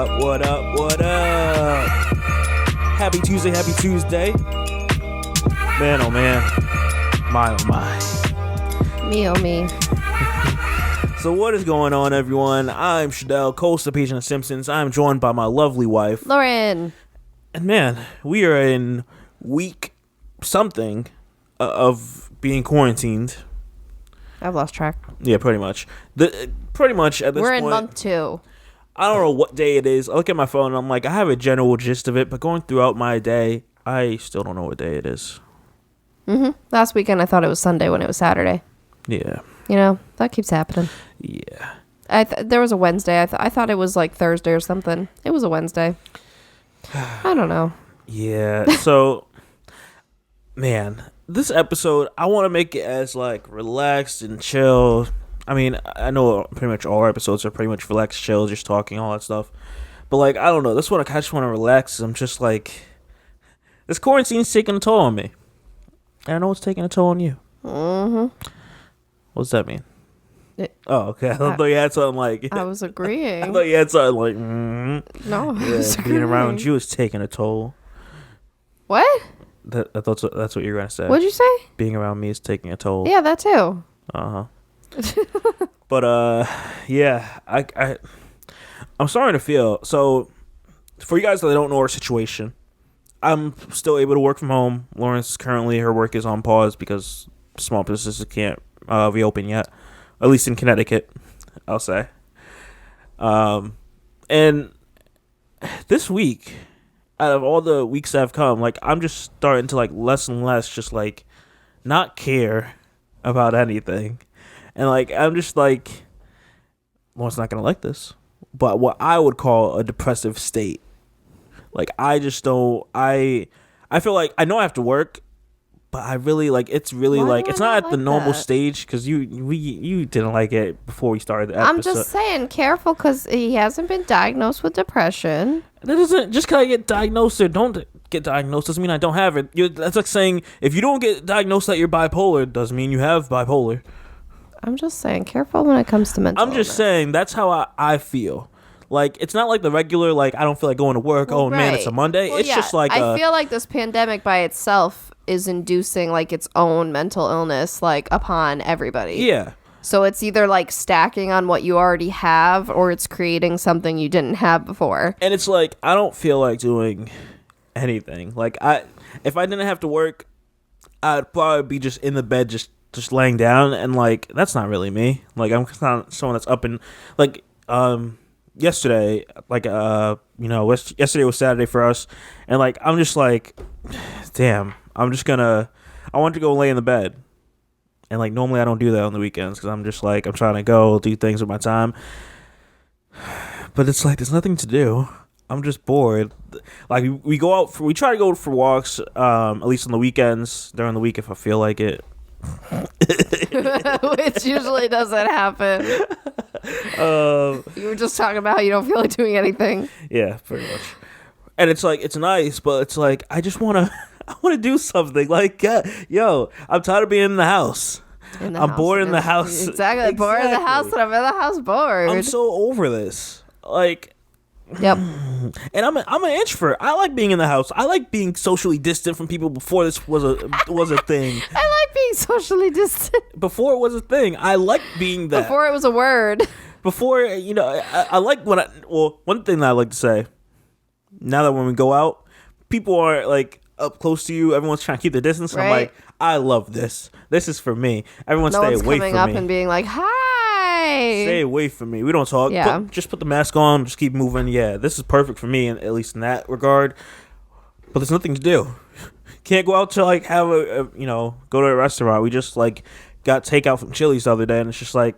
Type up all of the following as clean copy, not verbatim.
up? What up? What up? Happy Tuesday, happy Tuesday. Man, oh man. My, oh my. Me, oh me. So what is going on, everyone? I'm Shadell, host of PagingTheSimpsons. I'm joined by my lovely wife, Lauren. And man, we are in week something of being quarantined. I've lost track. Yeah, pretty much. Pretty much at this point. We're in month 2. I don't know what day it is. I look at my phone and I'm like, I have a general gist of it, but going throughout my day, I still don't know what day it is. Last weekend I thought it was Sunday when it was Saturday. Yeah. You know, that keeps happening. Yeah. There was a Wednesday. I thought it was like Thursday or something. It was a Wednesday. I don't know. Yeah. So, man, this episode, I want to make it as like relaxed and chill. I mean, I know pretty much all our episodes are pretty much relaxed, chill, just talking, all that stuff. But like, I don't know. This one, I just want to relax. I'm just like, this quarantine's taking a toll on me. And I know it's taking a toll on you. What's that mean? Oh, okay. I thought you had something like... I was agreeing. I thought you had something like... No, I was being agreeing. around you is taking a toll. What? I thought that's what you were going to say. What'd you say? Being around me is taking a toll. Yeah, that too. Uh-huh. But, yeah, I'm starting to feel... So, for you guys that don't know our situation, I'm still able to work from home. Lawrence, currently, her work is on pause because small businesses can't reopen yet. At least in Connecticut, I'll say. And this week, out of all the weeks that have come, like, I'm just starting to, like, less and less just, like, not care about anything. And, like, I'm just, like, well, it's not going to like this, but what I would call a depressive state. Like, I just don't, I feel like, I know I have to work, but I really, like, it's really, Why like, do I it's not not at like the normal that? stage, because you didn't like it before we started the episode. I'm just saying, careful, because he hasn't been diagnosed with depression. That doesn't, just because I get diagnosed or don't get diagnosed doesn't mean I don't have it. That's like saying, if you don't get diagnosed that you're bipolar, doesn't mean you have bipolar. I'm just saying, careful when it comes to mental I'm just saying, that's how I feel. Like, it's not like the regular, like, I don't feel like going to work. Well, man, it's a Monday. Well, it's just like I feel like this pandemic by itself is inducing, like, its own mental illness, like, upon everybody. Yeah. So it's either, like, stacking on what you already have, or it's creating something you didn't have before. And it's like, I don't feel like doing anything. Like, if I didn't have to work, I'd probably be just in the bed, just laying down. And, like, that's not really me. Like, I'm not someone that's up and, like, yesterday, like, yesterday was Saturday for us, and, like, I'm just like, damn, I want to go lay in the bed, and, like, normally I don't do that on the weekends, because I'm just like, I'm trying to go do things with my time, but it's like, there's nothing to do. I'm just bored. Like, we try to go for walks, at least on the weekends, during the week if I feel like it. Which usually doesn't happen. You were just talking about how you don't feel like doing anything. Yeah, pretty much. And it's like, it's nice, but it's like, I just want to do something. Like, yo, I'm tired of being in the house. I'm bored in the house. Exactly. Bored in the house, and I'm in the house bored. I'm so over this. Like, yep. And I'm an introvert. I like being in the house. I like being socially distant from people before this was a thing. I like being socially distant. Before it was a thing. I like being that. Before it was a word. Before, I like one thing that I like to say, now that when we go out, people are, like, up close to you. Everyone's trying to keep their distance. Right. I'm like, I love this. This is for me. Everyone No stay one's away from coming me. up and being like, hi. Stay away from me. We don't talk. Yeah. Just put the mask on. Just keep moving. Yeah, this is perfect for me, at least in that regard. But there's nothing to do. Can't go out to, like, have go to a restaurant. We just, like, got takeout from Chili's the other day, and it's just like,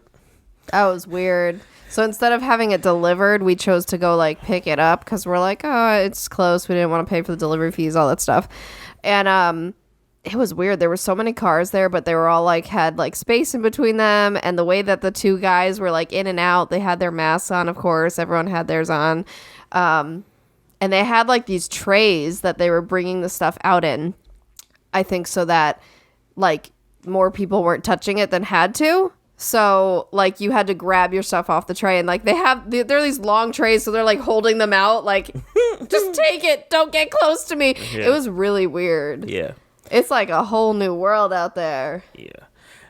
That was weird. So instead of having it delivered, we chose to go, like, pick it up because we're like, oh, it's close. We didn't want to pay for the delivery fees, all that stuff. And it was weird. There were so many cars there, but they were all, like, had, like, space in between them. And the way that the two guys were, like, in and out, they had their masks on, of course. Everyone had theirs on. And they had, like, these trays that they were bringing the stuff out in, I think, so that, like, more people weren't touching it than had to. So like you had to grab your stuff off the tray, and like they're these long trays, so they're like holding them out like just take it, don't get close to me. Yeah. It was really weird. Yeah. It's like a whole new world out there. Yeah.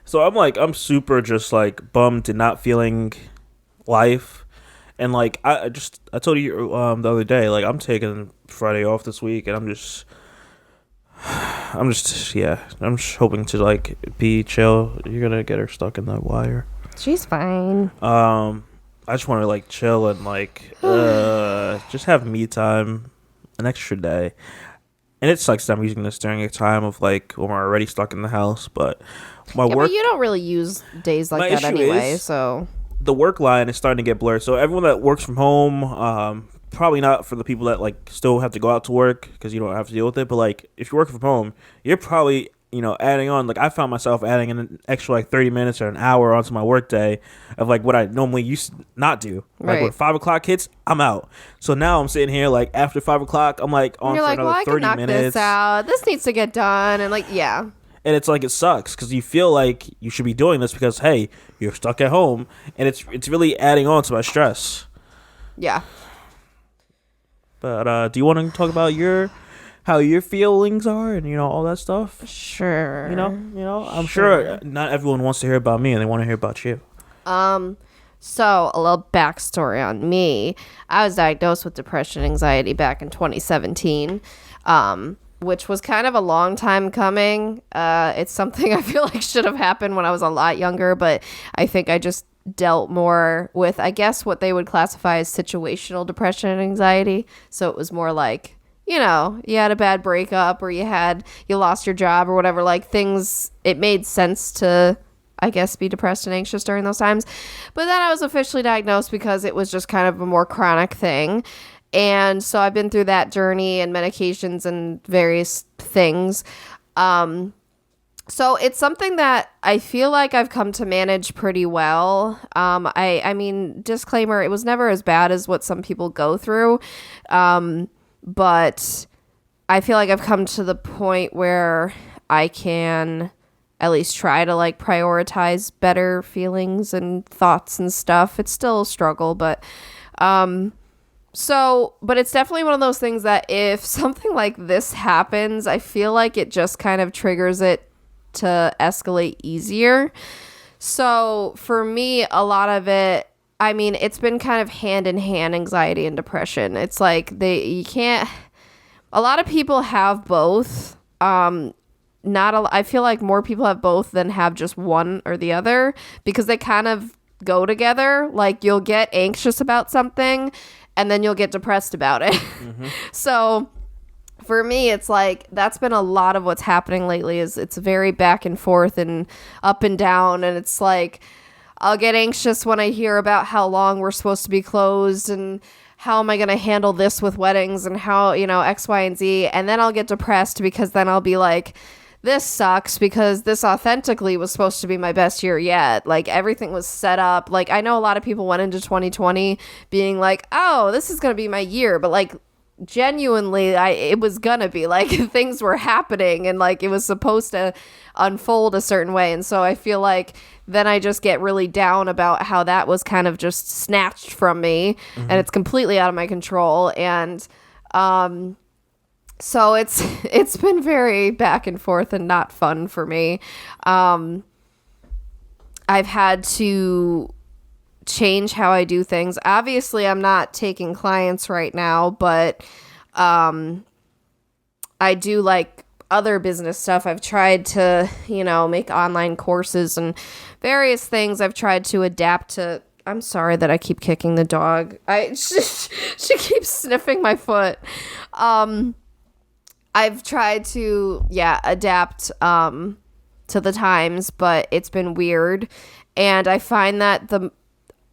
So I'm super just like bummed and not feeling life. And like I told you the other day, like I'm taking Friday off this week, and I'm just hoping to like be chill. You're gonna get her stuck in that wire. She's fine. I just want to like chill and like just have me time, an extra day. And it sucks that I'm using this during a time of like when we're already stuck in the house, but my work. But you don't really use days like that anyway, so the work line is starting to get blurred. So everyone that works from home, probably not for the people that like still have to go out to work because you don't have to deal with it. But like if you're working from home, you're probably adding on. Like I found myself adding an extra like 30 minutes or an hour onto my work day of like what I normally used to not do. Like when 5 o'clock hits, I'm out. So now I'm sitting here like after 5 o'clock, I'm like on for another 30 minutes. This out. This needs to get done, and like yeah. And it's like it sucks because you feel like you should be doing this because hey, you're stuck at home, and it's really adding on to my stress. Yeah. But do you want to talk about how your feelings are and all that stuff? Sure. I'm sure not everyone wants to hear about me, and they want to hear about you. So a little backstory on me. I was diagnosed with depression and anxiety back in 2017. Which was kind of a long time coming. It's something I feel like should have happened when I was a lot younger, but I think I just dealt more with, I guess, what they would classify as situational depression and anxiety. So it was more like, you had a bad breakup or you lost your job or whatever, like things, it made sense to, I guess, be depressed and anxious during those times. But then I was officially diagnosed because it was just kind of a more chronic thing. And so I've been through that journey and medications and various things. So it's something that I feel like I've come to manage pretty well. I mean, disclaimer, it was never as bad as what some people go through. But I feel like I've come to the point where I can at least try to like prioritize better feelings and thoughts and stuff. It's still a struggle, but but it's definitely one of those things that if something like this happens, I feel like it just kind of triggers it to escalate easier. So for me, a lot of it, I mean, it's been kind of hand in hand, anxiety and depression. It's like a lot of people have both. I feel like more people have both than have just one or the other because they kind of go together. Like you'll get anxious about something and then you'll get depressed about it. Mm-hmm. So for me, it's like that's been a lot of what's happening lately is it's very back and forth and up and down. And it's like I'll get anxious when I hear about how long we're supposed to be closed and how am I going to handle this with weddings and how, X, Y, and Z. And then I'll get depressed because then I'll be like, this sucks because this authentically was supposed to be my best year yet. Like everything was set up. Like I know a lot of people went into 2020 being like, oh, this is going to be my year. But like genuinely, it was going to be like things were happening and like it was supposed to unfold a certain way. And so I feel like then I just get really down about how that was kind of just snatched from me and it's completely out of my control. And, so it's been very back and forth and not fun for me. I've had to change how I do things. Obviously, I'm not taking clients right now, but I do like other business stuff. I've tried to, make online courses and various things I've tried to adapt to. I'm sorry that I keep kicking the dog. She keeps sniffing my foot. I've tried to, adapt to the times, but it's been weird. And I find that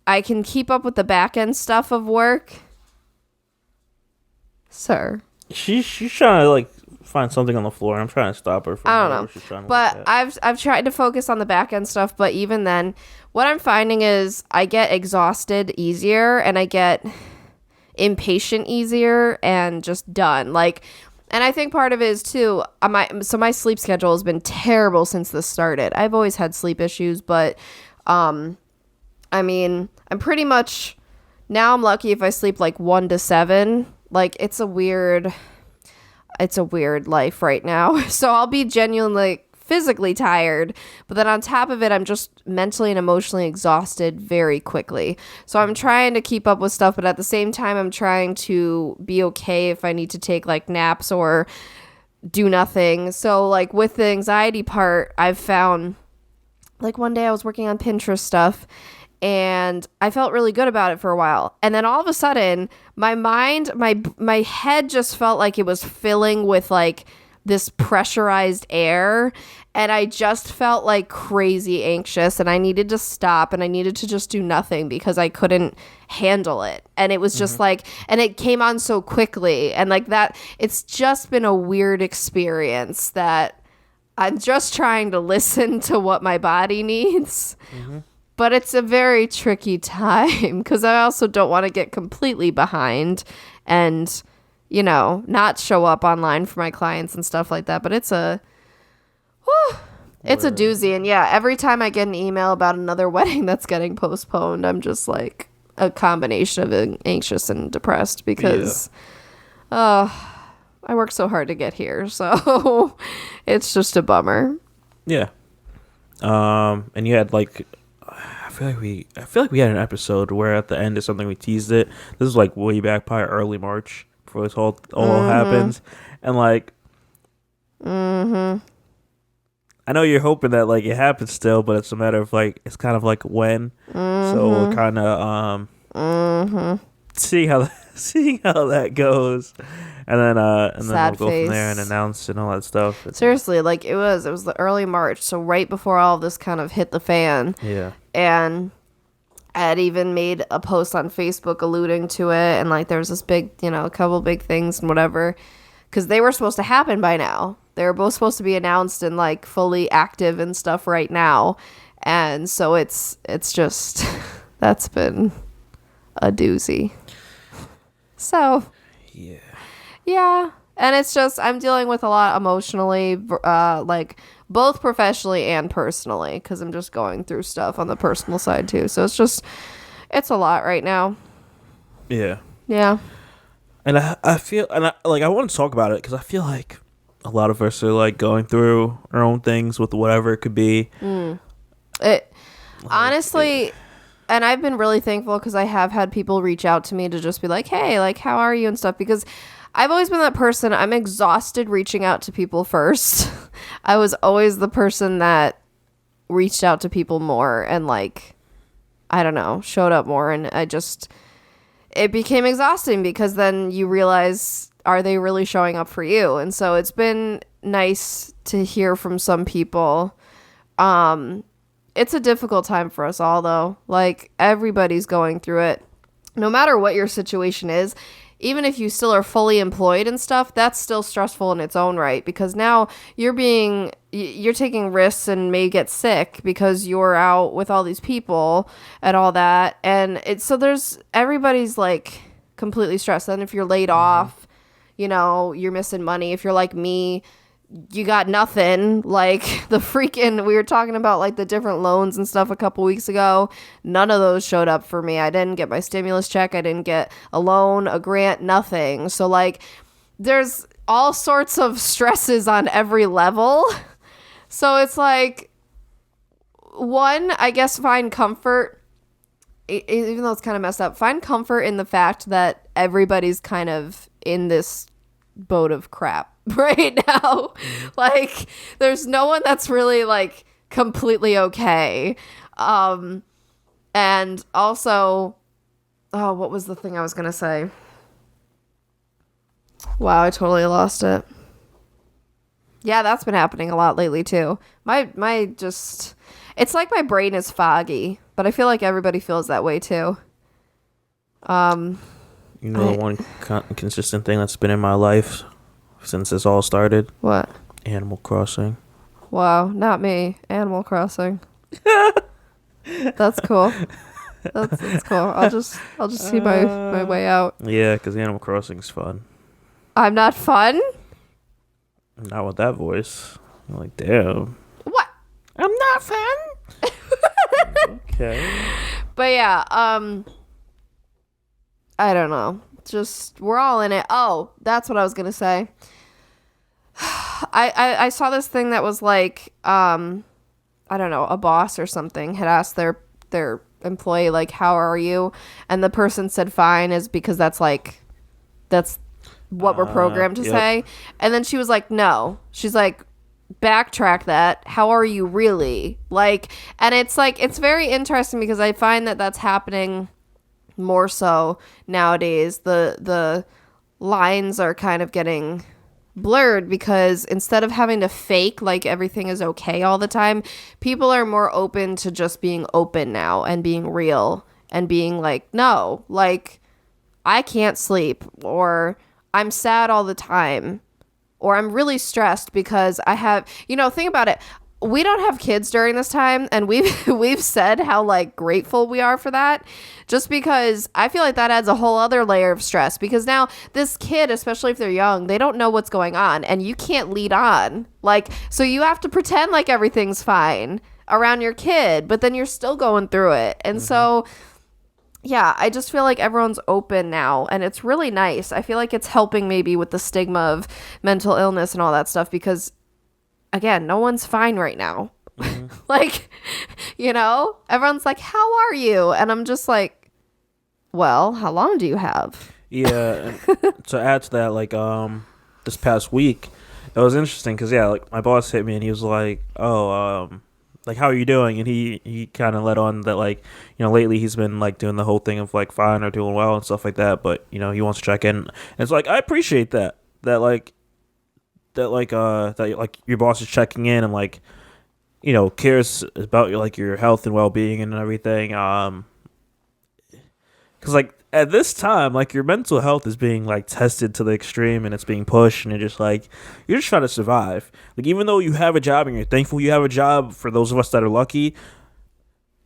I can keep up with the back end stuff of work. Sir. She's trying to like find something on the floor. I'm trying to stop her from I don't know. She's trying to but I've tried to focus on the back end stuff, but even then, what I'm finding is I get exhausted easier and I get impatient easier and just done. Like, and I think part of it is too, my sleep schedule has been terrible since this started. I've always had sleep issues, but I mean, I'm pretty much now I'm lucky if I sleep like 1 to 7. Like it's a weird life right now. So I'll be genuinely physically tired, but then on top of it, I'm just mentally and emotionally exhausted very quickly. So I'm trying to keep up with stuff, but at the same time, I'm trying to be okay if I need to take like naps or do nothing. So like with the anxiety part, I've found like one day I was working on Pinterest stuff and I felt really good about it for a while. And then all of a sudden, my mind, my head just felt like it was filling with like this pressurized air, and I just felt like crazy anxious, and I needed to stop and I needed to just do nothing because I couldn't handle it. And it was just like, and it came on so quickly, and like that, it's just been a weird experience that I'm just trying to listen to what my body needs. But it's a very tricky time because I also don't want to get completely behind and, you know, not show up online for my clients and stuff like that. But it's a doozy. And yeah, every time I get an email about another wedding that's getting postponed, I'm just like a combination of anxious and depressed because I worked so hard to get here. So it's just a bummer. Yeah. And you had like, I feel like we had an episode where at the end of something we teased it. This is like way back, probably early March before this all happens, and like, I know you're hoping that like it happens still, but it's a matter of like it's kind of like when. So we'll kind of seeing how that goes, and then we'll go from there and announce and all that stuff. Seriously, like it was the early March, so right before all of this kind of hit the fan. Yeah. And I had even made a post on Facebook alluding to it, and like there was this big, you know, a couple big things and whatever, because they were supposed to happen by now. They were both supposed to be announced and like fully active and stuff right now, and so it's just that's been a doozy. So yeah, and it's just I'm dealing with a lot emotionally, like both professionally and personally, because I'm just going through stuff on the personal side too. So it's a lot right now. Yeah. And I feel, and I want to talk about it because I feel like a lot of us are like going through our own things with whatever it could be. Honestly, and I've been really thankful because I have had people reach out to me to just be like, hey, like, how are you and stuff, because I've always been that person. I'm exhausted reaching out to people first. I was always the person that reached out to people more and like, I don't know, showed up more. And it became exhausting because then you realize, are they really showing up for you? And so it's been nice to hear from some people. It's a difficult time for us all though. Like everybody's going through it. No matter what your situation is, even if you still are fully employed and stuff, that's still stressful in its own right, because now you're taking risks and may get sick because you're out with all these people and all that. And everybody's like completely stressed. Then if you're laid off, you know, you're missing money. If you're like me, you got nothing. Like we were talking about like the different loans and stuff a couple weeks ago. None of those showed up for me. I didn't get my stimulus check. I didn't get a loan, a grant, nothing. So like there's all sorts of stresses on every level. So it's like, one, I guess find comfort, even though it's kind of messed up, find comfort in the fact that everybody's kind of in this boat of crap right now. Like there's no one that's really like completely okay. And also, what was the thing I was gonna say? Wow, I totally lost it. Yeah, that's been happening a lot lately too. It's like my brain is foggy, but I feel like everybody feels that way too. The one consistent thing that's been in my life since this all started? What? Animal Crossing. Wow, not me. Animal Crossing. That's cool. That's cool. I'll just see my way out. Yeah, because Animal Crossing's fun. I'm not fun? Not with that voice. I'm like, damn. What? I'm not fun. Okay. But yeah, I don't know. Just we're all in it. Oh, that's what I was gonna say. I saw this thing that was like, I don't know, a boss or something had asked their employee, like, how are you? And the person said fine, is because that's what we're programmed to say. And then she was like, no. She's like, backtrack that. How are you really? Like, and it's like, it's very interesting because I find that that's happening more so nowadays. The lines are kind of getting blurred because instead of having to fake like everything is okay all the time, people are more open to just being open now and being real and being like, no, like, I can't sleep, or I'm sad all the time, or I'm really stressed because I have, think about it. We don't have kids during this time, and we've said how like grateful we are for that, just because I feel like that adds a whole other layer of stress, because now this kid, especially if they're young, they don't know what's going on, and you can't lead on, like, so you have to pretend like everything's fine around your kid, but then you're still going through it. And so yeah, I just feel like everyone's open now, and it's really nice. I feel like it's helping maybe with the stigma of mental illness and all that stuff, because again, no one's fine right now. Like, everyone's like, how are you? And I'm just like, well, how long do you have? Yeah. To add to that, like, this past week, it was interesting because, yeah, like, my boss hit me and he was like, like, how are you doing? And he kind of let on that, like, lately he's been, like, doing the whole thing of, like, fine or doing well and stuff like that. But, he wants to check in. And it's like, I appreciate that your boss is checking in and, like, cares about your health and well-being and everything. Because, like, at this time, like, your mental health is being, like, tested to the extreme, and it's being pushed, and you're just trying to survive. Like, even though you have a job and you're thankful you have a job, for those of us that are lucky,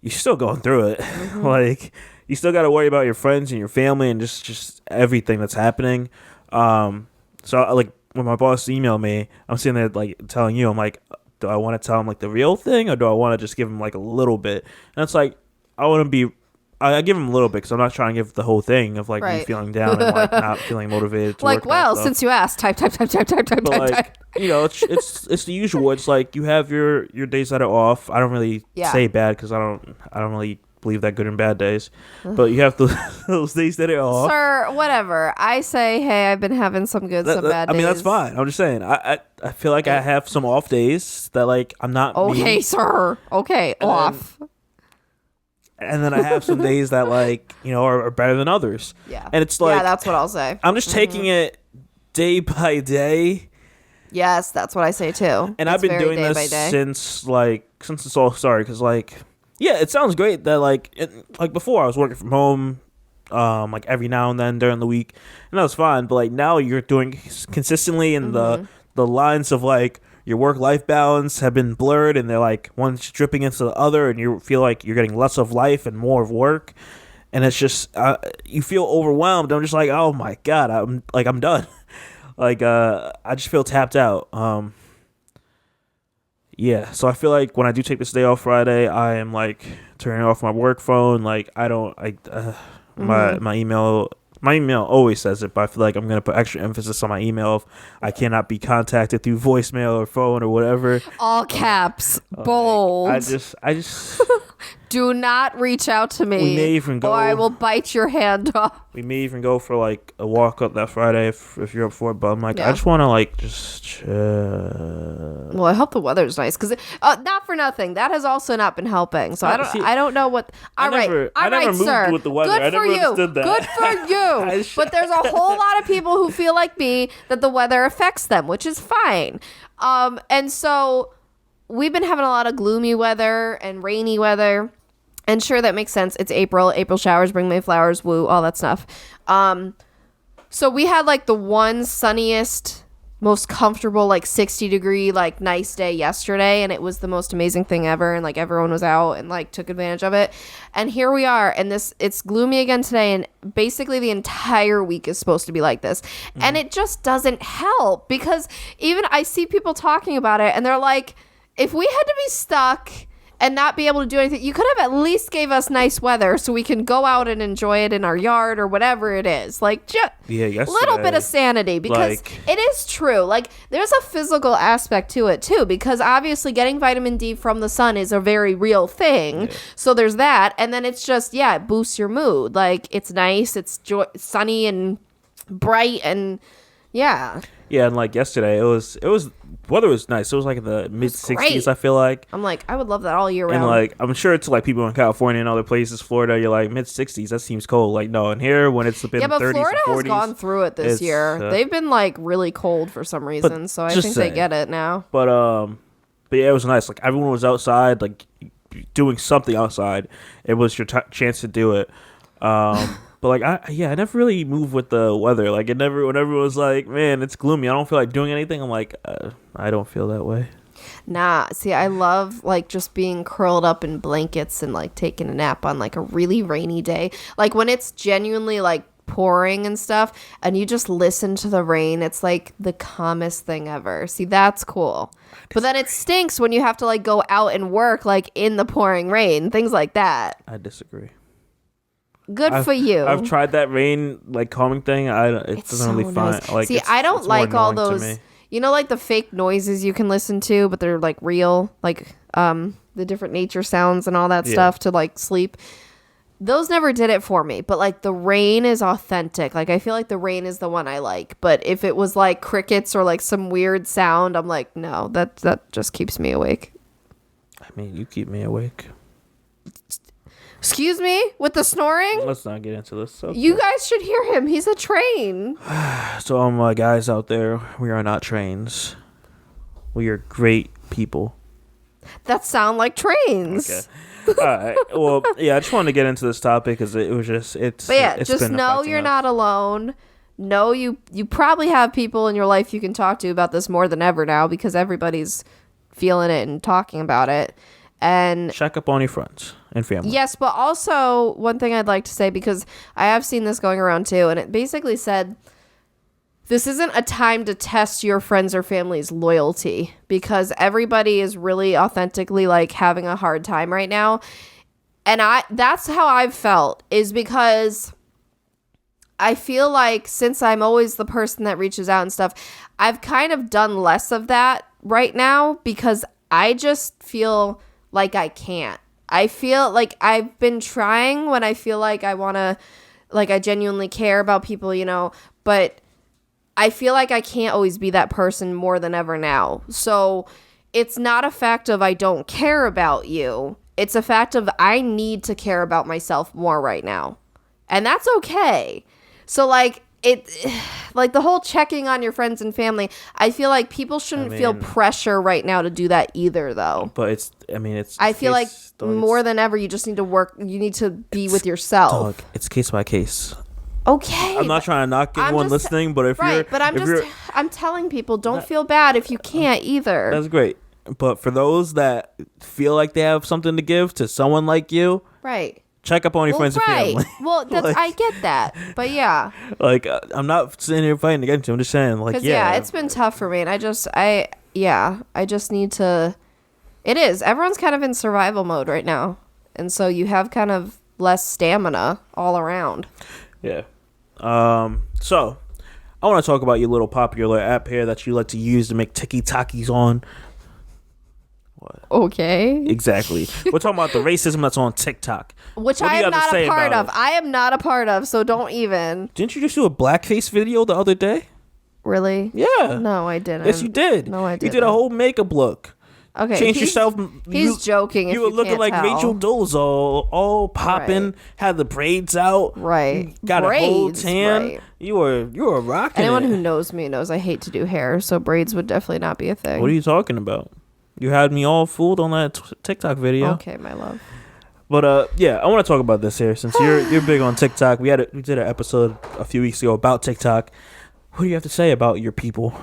you're still going through it. Like, you still got to worry about your friends and your family and just everything that's happening. So, like, when my boss emailed me, I'm sitting there, like, telling you, I'm like, do I want to tell him, like, the real thing, or do I want to just give him, like, a little bit? And it's like, I give him a little bit because I'm not trying to give the whole thing of, like, me feeling down and, like, not feeling motivated to like, work. Well, since you asked, type. But, like, it's the usual. It's like, you have your days that are off. I don't really say bad because I don't really believe that good and bad days. But you have those days that are off. Sir, whatever. I say, hey, I've been having some good, some bad days. I mean, that's fine. I'm just saying. I feel like I have some off days that, like, I'm not okay, me. Sir. Okay, and off. And then I have some days that, like, are better than others. Yeah. And it's like, yeah, that's what I'll say. I'm just taking it day by day. Yes, that's what I say too. And I've been doing this since it's all started. Because, like, yeah, it sounds great that, like, before I was working from home, like, every now and then during the week, and that was fine. But, like, now you're doing consistently, and the lines of, like, your work-life balance have been blurred, and they're, like, one's dripping into the other, and you feel like you're getting less of life and more of work, and it's just you feel overwhelmed. I'm just like, oh my god, I'm done. Like, I just feel tapped out. Yeah, so I feel like when I do take this day off Friday, I am, like, turning off my work phone. Like, my email. My email always says it, but I feel like I'm going to put extra emphasis on my email if I cannot be contacted through voicemail or phone or whatever. All caps, bold. I just do not reach out to me. We may even go, or I will bite your hand off. We may even go for, like, a walk up that Friday if you're up for it, but I'm like, I just want to, like, just chill. Well, I hope the weather's nice, because not for nothing, that has also not been helping. So I don't know what. All right, sir. With the weather. Good I for never you. understood that. Good for you. But there's a whole lot of people who feel like me that the weather affects them, which is fine. And so we've been having a lot of gloomy weather and rainy weather. And sure, that makes sense. It's April. April showers bring May flowers. Woo, all that stuff. So we had, like, the one sunniest, most comfortable, like, 60-degree, like, nice day yesterday. And it was the most amazing thing ever. And, like, everyone was out and, like, took advantage of it. And here we are. And it's gloomy again today. And basically the entire week is supposed to be like this. And it just doesn't help. Because even I see people talking about it. And they're like, if we had to be stuck and not be able to do anything. You could have at least gave us nice weather so we can go out and enjoy it in our yard or whatever it is. Like, just a little bit of sanity, because it is true. Like, there's a physical aspect to it too, because obviously getting vitamin D from the sun is a very real thing. Yeah. So there's that, and then it's just it boosts your mood. Like, it's nice, it's sunny and bright, and yeah, and like yesterday, it was weather was nice. It was like in the mid 60s. I feel like I'm like, I would love that all year round. And like, I'm sure it's like people in California and other places, Florida, you're like mid 60s. That seems cold. Like, no, in here when it's been 30s but Florida and 40s, has gone through it this year. They've been like really cold for some reason, so I think they get it now. But yeah, it was nice. Like, everyone was outside, like doing something outside. It was your chance to do it. But like, I never really moved with the weather. Like, when everyone was like, man, it's gloomy, I don't feel like doing anything, I'm like, I don't feel that way. Nah, see, I love like just being curled up in blankets and like taking a nap on like a really rainy day. Like, when it's genuinely like pouring and stuff and you just listen to the rain, it's like the calmest thing ever. See, that's cool. But then it stinks when you have to like go out and work like in the pouring rain, things like that. I disagree. For you. I've tried that rain like calming thing. It doesn't really fine. Like, see, I don't like all those. You know, like the fake noises you can listen to, but they're like real, like the different nature sounds and all that stuff to like sleep. Those never did it for me. But like the rain is authentic. Like, I feel like the rain is the one I like. But if it was like crickets or like some weird sound, I'm like, no, that just keeps me awake. I mean, you keep me awake. Excuse me? With the snoring? Let's not get into this. Okay. You guys should hear him. He's a train. So, guys out there, we are not trains. We are great people. That sound like trains. Okay. All right. Well, yeah, I just wanted to get into this topic because it was just, it's. But yeah, it's just know you're not alone. Know you probably have people in your life you can talk to about this more than ever now, because everybody's feeling it and talking about it. And check up on your friends and family. Yes, but also one thing I'd like to say, because I have seen this going around too, and it basically said, this isn't a time to test your friends or family's loyalty, because everybody is really authentically like having a hard time right now. And that's how I've felt, is because I feel like since I'm always the person that reaches out and stuff, I've kind of done less of that right now, because I just feel like I can't. I feel like I've been trying when I feel like I want to, like I genuinely care about people, you know, but I feel like I can't always be that person more than ever now. So it's not a fact of I don't care about you. It's a fact of I need to care about myself more right now. And that's okay. So like, like the whole checking on your friends and family, I feel like people shouldn't feel pressure right now to do that either, though. But I feel like more than ever, you just need to work. You need to be with yourself. Dog, it's case by case. Okay. I'm not trying to knock anyone listening, but I'm telling people, don't feel bad if you can't either. That's great. But for those that feel like they have something to give to someone like you, right? Check up on your friends and family. Well, like, I get that, but yeah. Like, I'm not sitting here fighting against you. I'm just saying, like, it's been tough for me, and I just need to. It is. Everyone's kind of in survival mode right now, and so you have kind of less stamina all around. Yeah. So, I want to talk about your little popular app here that you like to use to make tiki-takis on. What? Okay. Exactly. We're talking about the racism that's on TikTok. Which I am not a part of. I am not a part of, so don't even. Didn't you just do a blackface video the other day? Really? Yeah. No, I didn't. Yes, you did. No, I didn't. You did a whole makeup look. Okay. Changed yourself. He's joking. You were looking like tell. Rachel Dolezal, all popping, right. Had the braids out. Right. Got braids, a whole tan. Right. You were rocking. Anyone who knows me knows I hate to do hair, so braids would definitely not be a thing. What are you talking about? You had me all fooled on that TikTok video. Okay, my love. But yeah, I want to talk about this here since you're big on TikTok. We did an episode a few weeks ago about TikTok. What do you have to say about your people?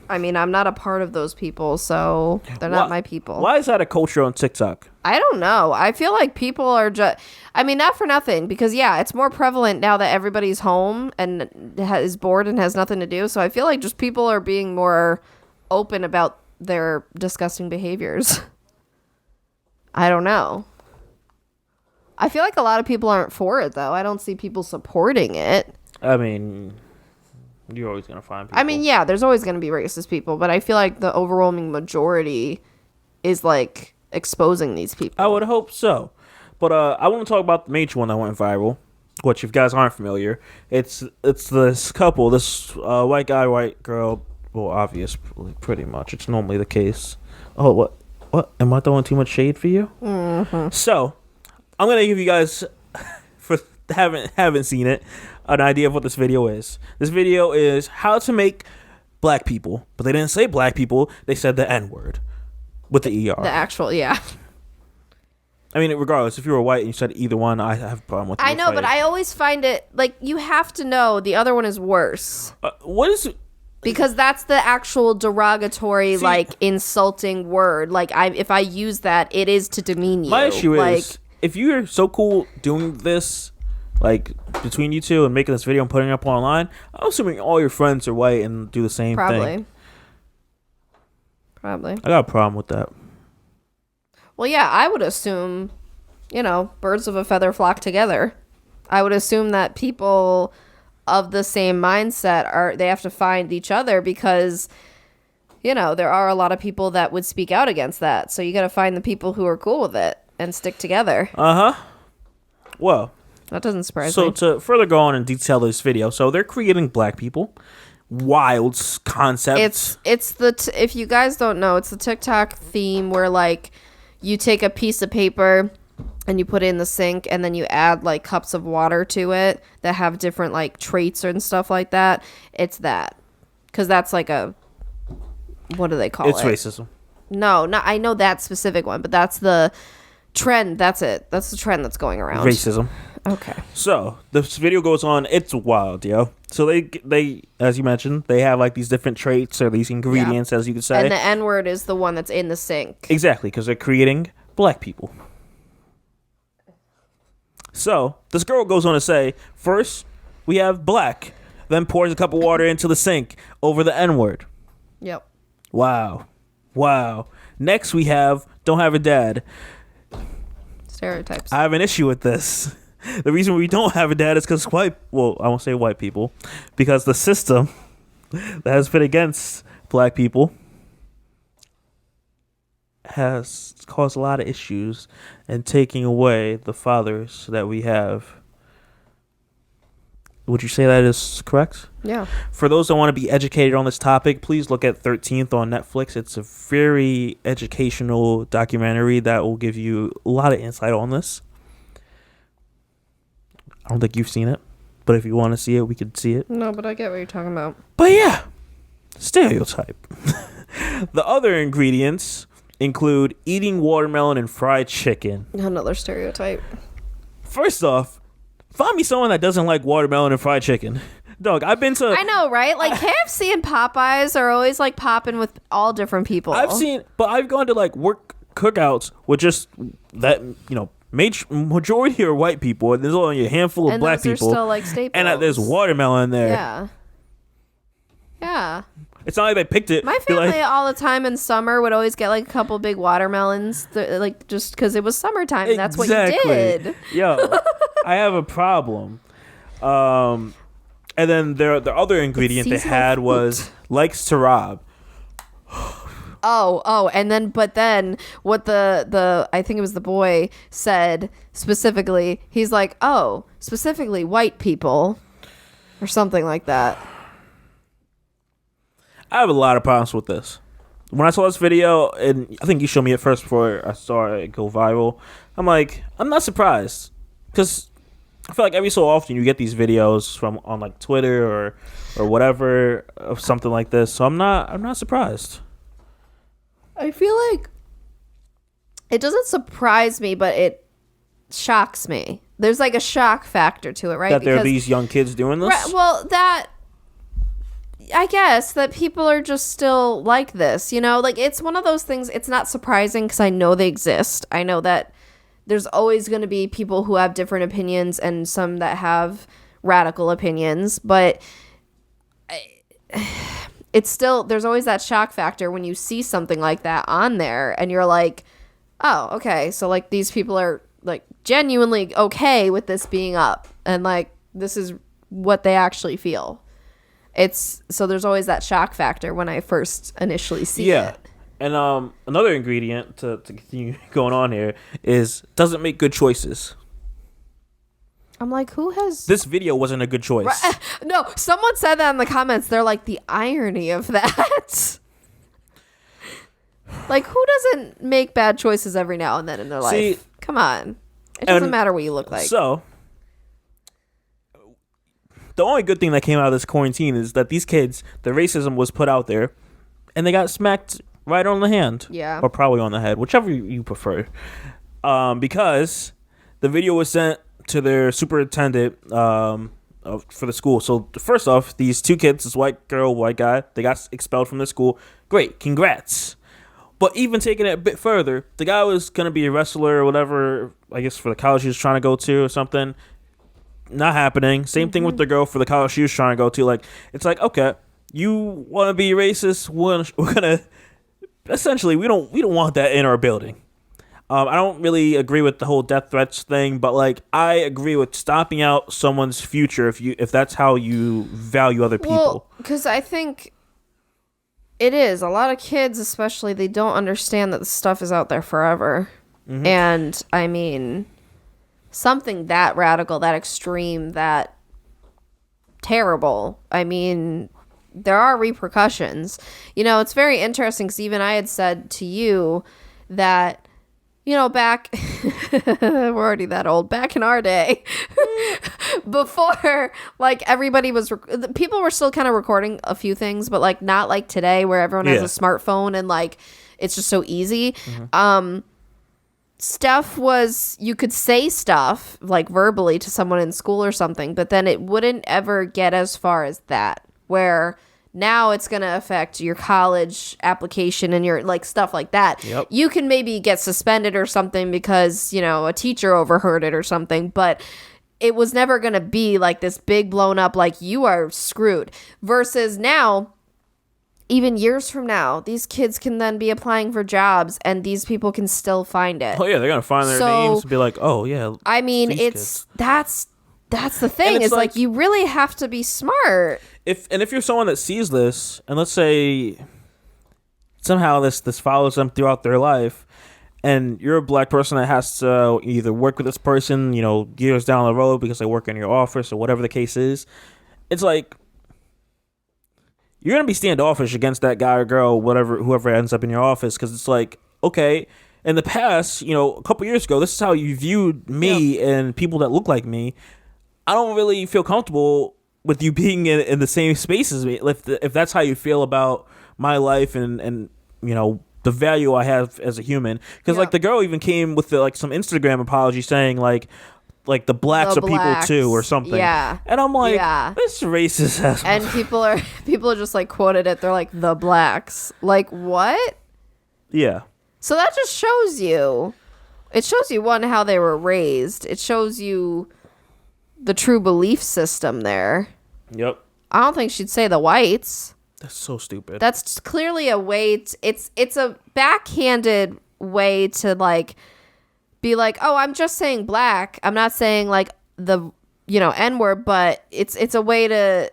I mean, I'm not a part of those people, so they're not my people. Why is that a culture on TikTok? I don't know. I feel like people are just... I mean, not for nothing, because, yeah, it's more prevalent now that everybody's home and is bored and has nothing to do. So I feel like just people are being more open about their disgusting behaviors. I don't know. I feel like a lot of people aren't for it, though. I don't see people supporting it. I mean, you're always going to find people. I mean, yeah, there's always going to be racist people, but I feel like the overwhelming majority is, like, exposing these people. I would hope so. But I want to talk about the major one that went viral, which if you guys aren't familiar, it's this couple, this white guy, white girl. Well, obvious, pretty much. It's normally the case. Oh, what? Am I throwing too much shade for you? Mm-hmm. So, I'm going to give you guys, for haven't seen it, an idea of what this video is. This video is how to make black people, but they didn't say black people, they said the N-word with the ER. The actual, yeah. I mean, regardless, if you were white and you said either one, I have a problem with it. I know, but I always find it, like, you have to know the other one is worse. What is it? Because that's the actual derogatory, like, insulting word. Like, if I use that, it is to demean you. My issue is, if you're so cool doing this, like, between you two and making this video and putting it up online, I'm assuming all your friends are white and do the same thing. Probably. I got a problem with that. Well, yeah, I would assume, birds of a feather flock together. I would assume that people of the same mindset they have to find each other because, there are a lot of people that would speak out against that. So you got to find the people who are cool with it and stick together. Uh-huh. Well. That doesn't surprise So me. to further go on and detail this video, so they're creating black people. Wild concept. If you guys don't know, it's the TikTok theme where, like, you take a piece of paper and you put it in the sink and then you add, like, cups of water to it that have different, like, traits and stuff like that. It's that. Because that's like what do they call it? It's racism. No, I know that specific one, but that's the trend. That's it. That's the trend that's going around. Racism. Okay. So this video goes on. It's wild, yo. So they, as you mentioned, they have like these different traits or these ingredients, as you could say. And the N-word is the one that's in the sink. Exactly, because they're creating black people. So this girl goes on to say, first we have black, then pours a cup of water into the sink over the N-word. Yep. Wow. Next we have don't have a dad. Stereotypes. I have an issue with this. The reason we don't have a dad is because I won't say white people, because the system that has been against black people has caused a lot of issues and taking away the fathers that we have. Would you say that is correct? Yeah. For those that want to be educated on this topic, please look at 13th on Netflix. It's a very educational documentary that will give you a lot of insight on this. I don't think you've seen it, but if you want to see it, we could see it. No, but I get what you're talking about. But yeah, stereotype. The other ingredients include eating watermelon and fried chicken. Another stereotype. First off, find me someone that doesn't like watermelon and fried chicken. Dog, I've been to... I know, right? Like, KFC and Popeyes are always, like, popping with all different people. I've gone to, like, work cookouts with just that, majority are white people, and there's only a handful of black people. And those are still, like, staples. And there's watermelon there. Yeah. It's not like they picked it. My family all the time in summer would always get, like, a couple big watermelons, like, just because it was summertime, and that's what you did. Yo, I have a problem. And then the other ingredient they had was likes to rob. But then what the I think it was the boy said specifically, he's like, specifically white people or something like that. I have a lot of problems with this. When I saw this video, and I think you showed me it first before I saw it go viral, I'm like, I'm not surprised, because I feel like every so often you get these videos on like Twitter or whatever of something like this. So I'm not surprised. I feel like it doesn't surprise me, but it shocks me. There's like a shock factor to it, right? That there are these young kids doing this? Right, well, I guess that people are just still like this, like it's one of those things. It's not surprising because I know they exist. I know that there's always going to be people who have different opinions and some that have radical opinions, but it's still, there's always that shock factor when you see something like that on there and you're like, Oh, okay. So like these people are like genuinely okay with this being up, and like this is what they actually feel. It's so there's always that shock factor when I first initially see it. And another ingredient to continue going on here is doesn't make good choices. I'm like, who has this video wasn't a good choice? No, someone said that in the comments. They're like, the irony of that. Like, who doesn't make bad choices every now and then in their life? Come on. It doesn't matter what you look like. So, the only good thing that came out of this quarantine is that these kids, the racism was put out there, and they got smacked right on the hand. Yeah. Or probably on the head, whichever you prefer. Because the video was sent to their superintendent for the school. So, first off, these two kids, this white girl, white guy, they got expelled from the school. Great. Congrats. But even taking it a bit further, the guy was going to be a wrestler or whatever, I guess for the college he was trying to go to or something. Not happening. Same thing with the girl for the college she was trying to go to. Like, it's like, okay, you want to be racist? We're going to... Essentially, we don't want that in our building. I don't really agree with the whole death threats thing, but like I agree with stopping out someone's future if that's how you value other people. Well, because I think it is a lot of kids, especially, they don't understand that the stuff is out there forever. Mm-hmm. And I mean, something that radical, that extreme, that terrible. I mean, there are repercussions. You know, it's very interesting because even I had said to you that, you know, back, we're already that old, back in our day, before, like, everybody was, people were still kind of recording a few things, but, like, not like today where everyone has a smartphone and, like, it's just so easy. Mm-hmm. Stuff was, you could say stuff, like, verbally to someone in school or something, but then it wouldn't ever get as far as that, where now it's going to affect your college application and your, like, stuff like that. Yep. You can maybe get suspended or something because, you know, a teacher overheard it or something, but it was never going to be like this big blown up, like, you are screwed. Versus now, even years from now, these kids can then be applying for jobs and these people can still find it. Oh, yeah, they're going to find their names and be like, oh, yeah. I mean, that's the thing. It's like, you really have to be smart. If you're someone that sees this, and let's say somehow this follows them throughout their life, and you're a black person that has to either work with this person, you know, years down the road because they work in your office or whatever the case is, it's like you're gonna be standoffish against that guy or girl, whoever ends up in your office, because it's like, okay, in the past, you know, a couple years ago, this is how you viewed me and people that look like me. I don't really feel comfortable with you being in the same space as me, if that's how you feel about my life and you know, the value I have as a human. Because like the girl even came with like some Instagram apology saying like the blacks are people too or something. Yeah. And I'm like, this racist ass. And people just like quoted it. They're like, the blacks. Like, what? Yeah. So that just shows you. It shows you, one, how they were raised. It shows you the true belief system there. Yep. I don't think she'd say the whites. That's so stupid. That's clearly a way it's a backhanded way to like be like, oh, I'm just saying black. I'm not saying like the, you know, N-word, but it's a way to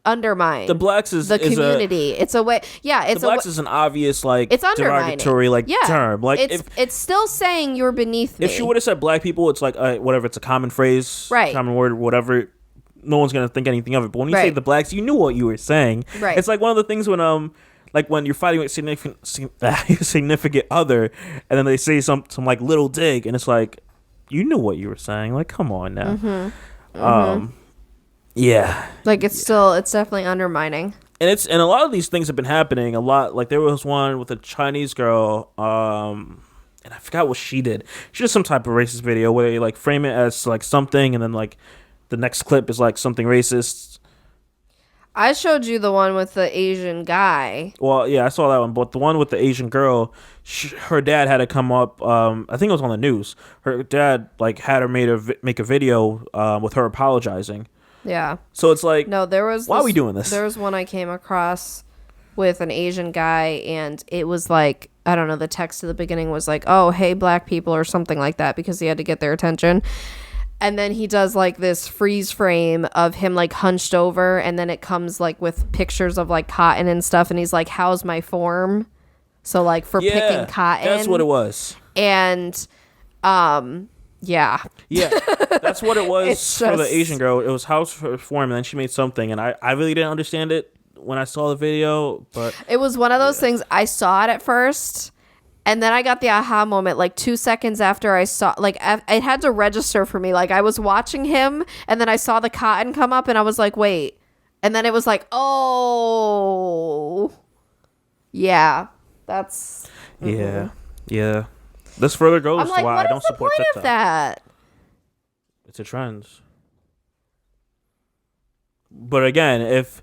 undermine the blacks is the community. It's a way, it's the blacks is an obvious like it's derogatory like term. Like it's still saying you're beneath me. If she would have said black people, it's like whatever. It's a common phrase, right? Common word, whatever. No one's gonna think anything of it. But when you say the blacks, you knew what you were saying. Right. It's like one of the things when like when you're fighting with significant other, and then they say some like little dig, and it's like you knew what you were saying. Like, come on now. Mm-hmm. Mm-hmm. Yeah. Like it's definitely undermining. And a lot of these things have been happening a lot. Like there was one with a Chinese girl, and I forgot what she did. She did some type of racist video where they like frame it as like something, and then like the next clip is like something racist. I showed you the one with the Asian guy. Well, yeah, I saw that one, but the one with the Asian girl, her dad had to come up. I think it was on the news. Her dad like had her make a video with her apologizing. Yeah. So it's like, no, there was. Why are we doing this? There was one I came across with an Asian guy, and it was like I don't know, the text at the beginning was like, oh, hey, black people or something like that, because he had to get their attention. And then he does like this freeze frame of him like hunched over, and then it comes like with pictures of like cotton and stuff, and he's like, how's my form? So like for picking cotton. That's what it was. And yeah, that's what it was It's for the just- Asian girl. It was house form, and then she made something, and I really didn't understand it when I saw the video, but it was one of those things. I saw it at first, and then I got the aha moment like 2 seconds after I saw, like, it had to register for me. Like, I was watching him, and then I saw the cotton come up, and I was like, wait. And then it was like, oh, yeah, that's... yeah. This further goes I'm like, why what I don't is the support point TikTok. of that? It's a trend. But again, if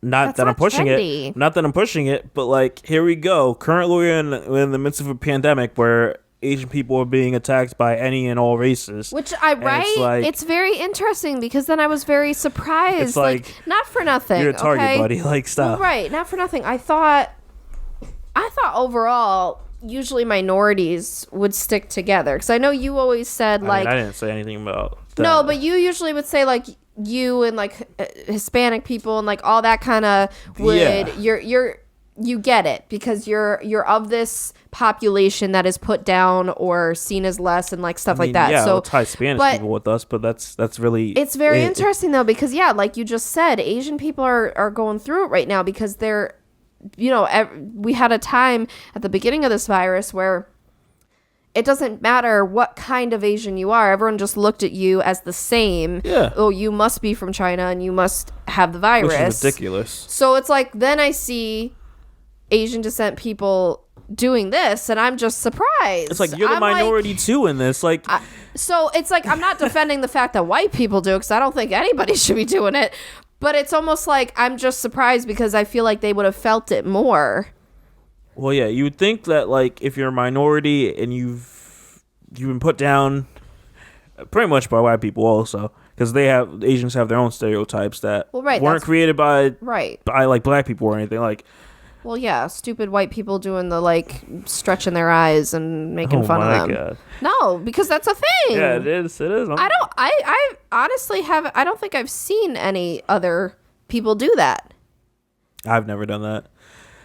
not That's that I'm not pushing trendy. it, not that I'm pushing it, but like here we go. Currently, we're in the midst of a pandemic where Asian people are being attacked by any and all races. Which it's like- it's very interesting, because then I was very surprised. It's like, not for nothing. You're a target, okay? buddy. Like, stop. Well, right, not for nothing. I thought overall, usually minorities would stick together, because I know you always said I like mean, I didn't say anything about that. no, but you usually would say like you and like Hispanic people and like all that kind of would you get it, because you're of this population that is put down or seen as less and like stuff like that. Yeah, so let's tie Spanish but- people with us, but that's really it's very interesting though, because like you just said, Asian people are going through it right now, because they're, we had a time at the beginning of this virus where it doesn't matter what kind of Asian you are. Everyone just looked at you as the same. Yeah. Oh, you must be from China and you must have the virus. which is ridiculous. So it's like, then I see Asian descent people doing this, and I'm just surprised. It's like, you're the I'm like- minority too in this. Like, so it's like, I'm not defending the fact that white people do, because I don't think anybody should be doing it. But it's almost like I'm just surprised, because I feel like they would have felt it more. well, yeah, you would think that like if you're a minority and you've been put down pretty much by white people also, because Asians have their own stereotypes that weren't created by like black people or anything. Like, well, yeah, stupid white people doing the like stretching their eyes and making fun of them. God. No, because that's a thing. Yeah, it is. I honestly I don't think I've seen any other people do that. I've never done that.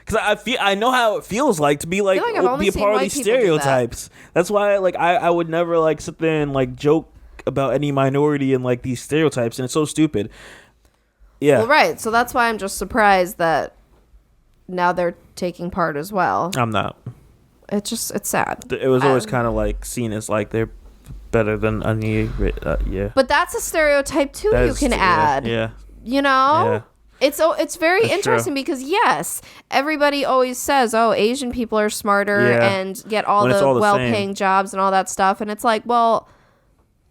Because I know how it feels like to be like, I've only be a seen part of white these people do that. stereotypes. That's why like I would never like sit there and like joke about any minority and like these stereotypes, and it's so stupid. Yeah. Well, right. So that's why I'm just surprised that now they're taking part as well. I'm not. It's sad. It was always kind of like seen as like they're better than any. Yeah. But that's a stereotype too. That you is- can add. Yeah. You know. Yeah. It's very That's interesting true. because yes, everybody always says, "Oh, Asian people are smarter Yeah. and get all When it's the all the well-paying jobs and all that stuff." And it's like, well,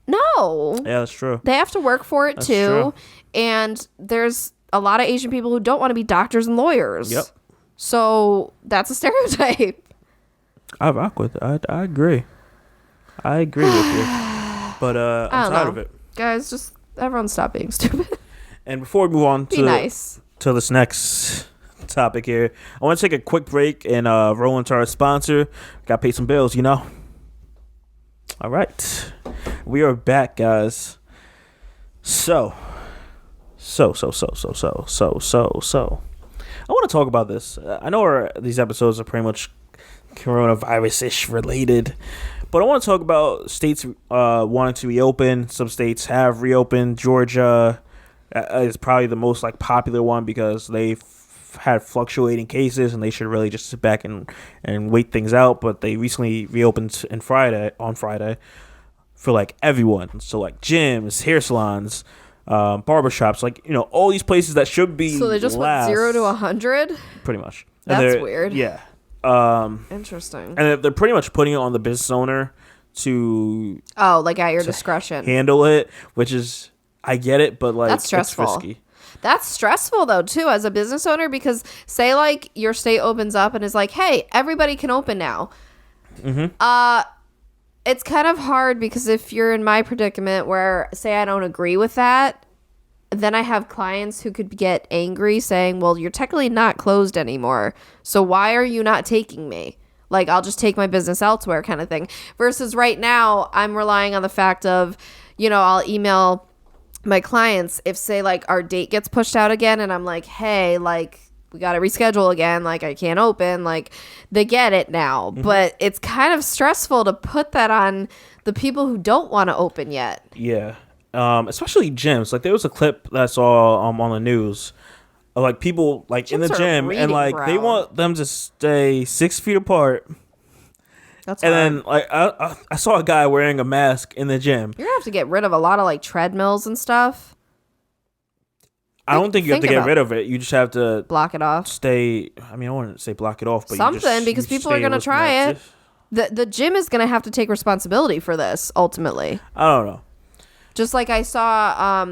no, Yeah, that's true. they have to work for it That's too. true. And there's a lot of Asian people who don't want to be doctors and lawyers. Yep. So that's a stereotype. I rock with it. I agree. I agree with you. But I I'm don't tired know. of it. Guys, just everyone stop being stupid. And before we move on Be nice. to this next topic here, I want to take a quick break and roll into our sponsor. Got to pay some bills, you know. All right, we are back, guys. So. I want to talk about this. I know these episodes are pretty much coronavirus-ish related, but I want to talk about states wanting to reopen. Some states have reopened. Georgia is probably the most like popular one because they've had fluctuating cases and they should really just sit back and wait things out. But they recently reopened on Friday for like everyone. So like gyms, hair salons, barbershops, like, you know, all these places that should be So they just went 0 to 100? pretty much. That's weird. Yeah. Interesting. And they're pretty much putting it on the business owner to Oh, like at your discretion. handle it, which is, I get it, but like, That's stressful. it's risky. That's stressful though too as a business owner, because say like your state opens up and is like, hey, everybody can open now. It's kind of hard because if you're in my predicament where say I don't agree with that, then I have clients who could get angry saying, well, you're technically not closed anymore, so why are you not taking me? Like, I'll just take my business elsewhere kind of thing. Versus right now, I'm relying on the fact of, I'll email my clients if, say, like, our date gets pushed out again and I'm like, hey, like, we got to reschedule again. Like, I can't open. Like, they get it now. Mm-hmm. But it's kind of stressful to put that on the people who don't want to open yet. Yeah. Especially gyms. Like, there was a clip that I saw on the news of, like, people, like, gyms in the gym and, like, they want them to stay 6 feet apart. That's and hard. Then, like, I saw a guy wearing a mask in the gym. You're going to have to get rid of a lot of, like, treadmills and stuff. I don't think you have to get rid of it. You just have to block it off. Stay. I mean, I wouldn't say block it off, but something, because people are going to try it. The gym is going to have to take responsibility for this ultimately. I don't know. Just like I saw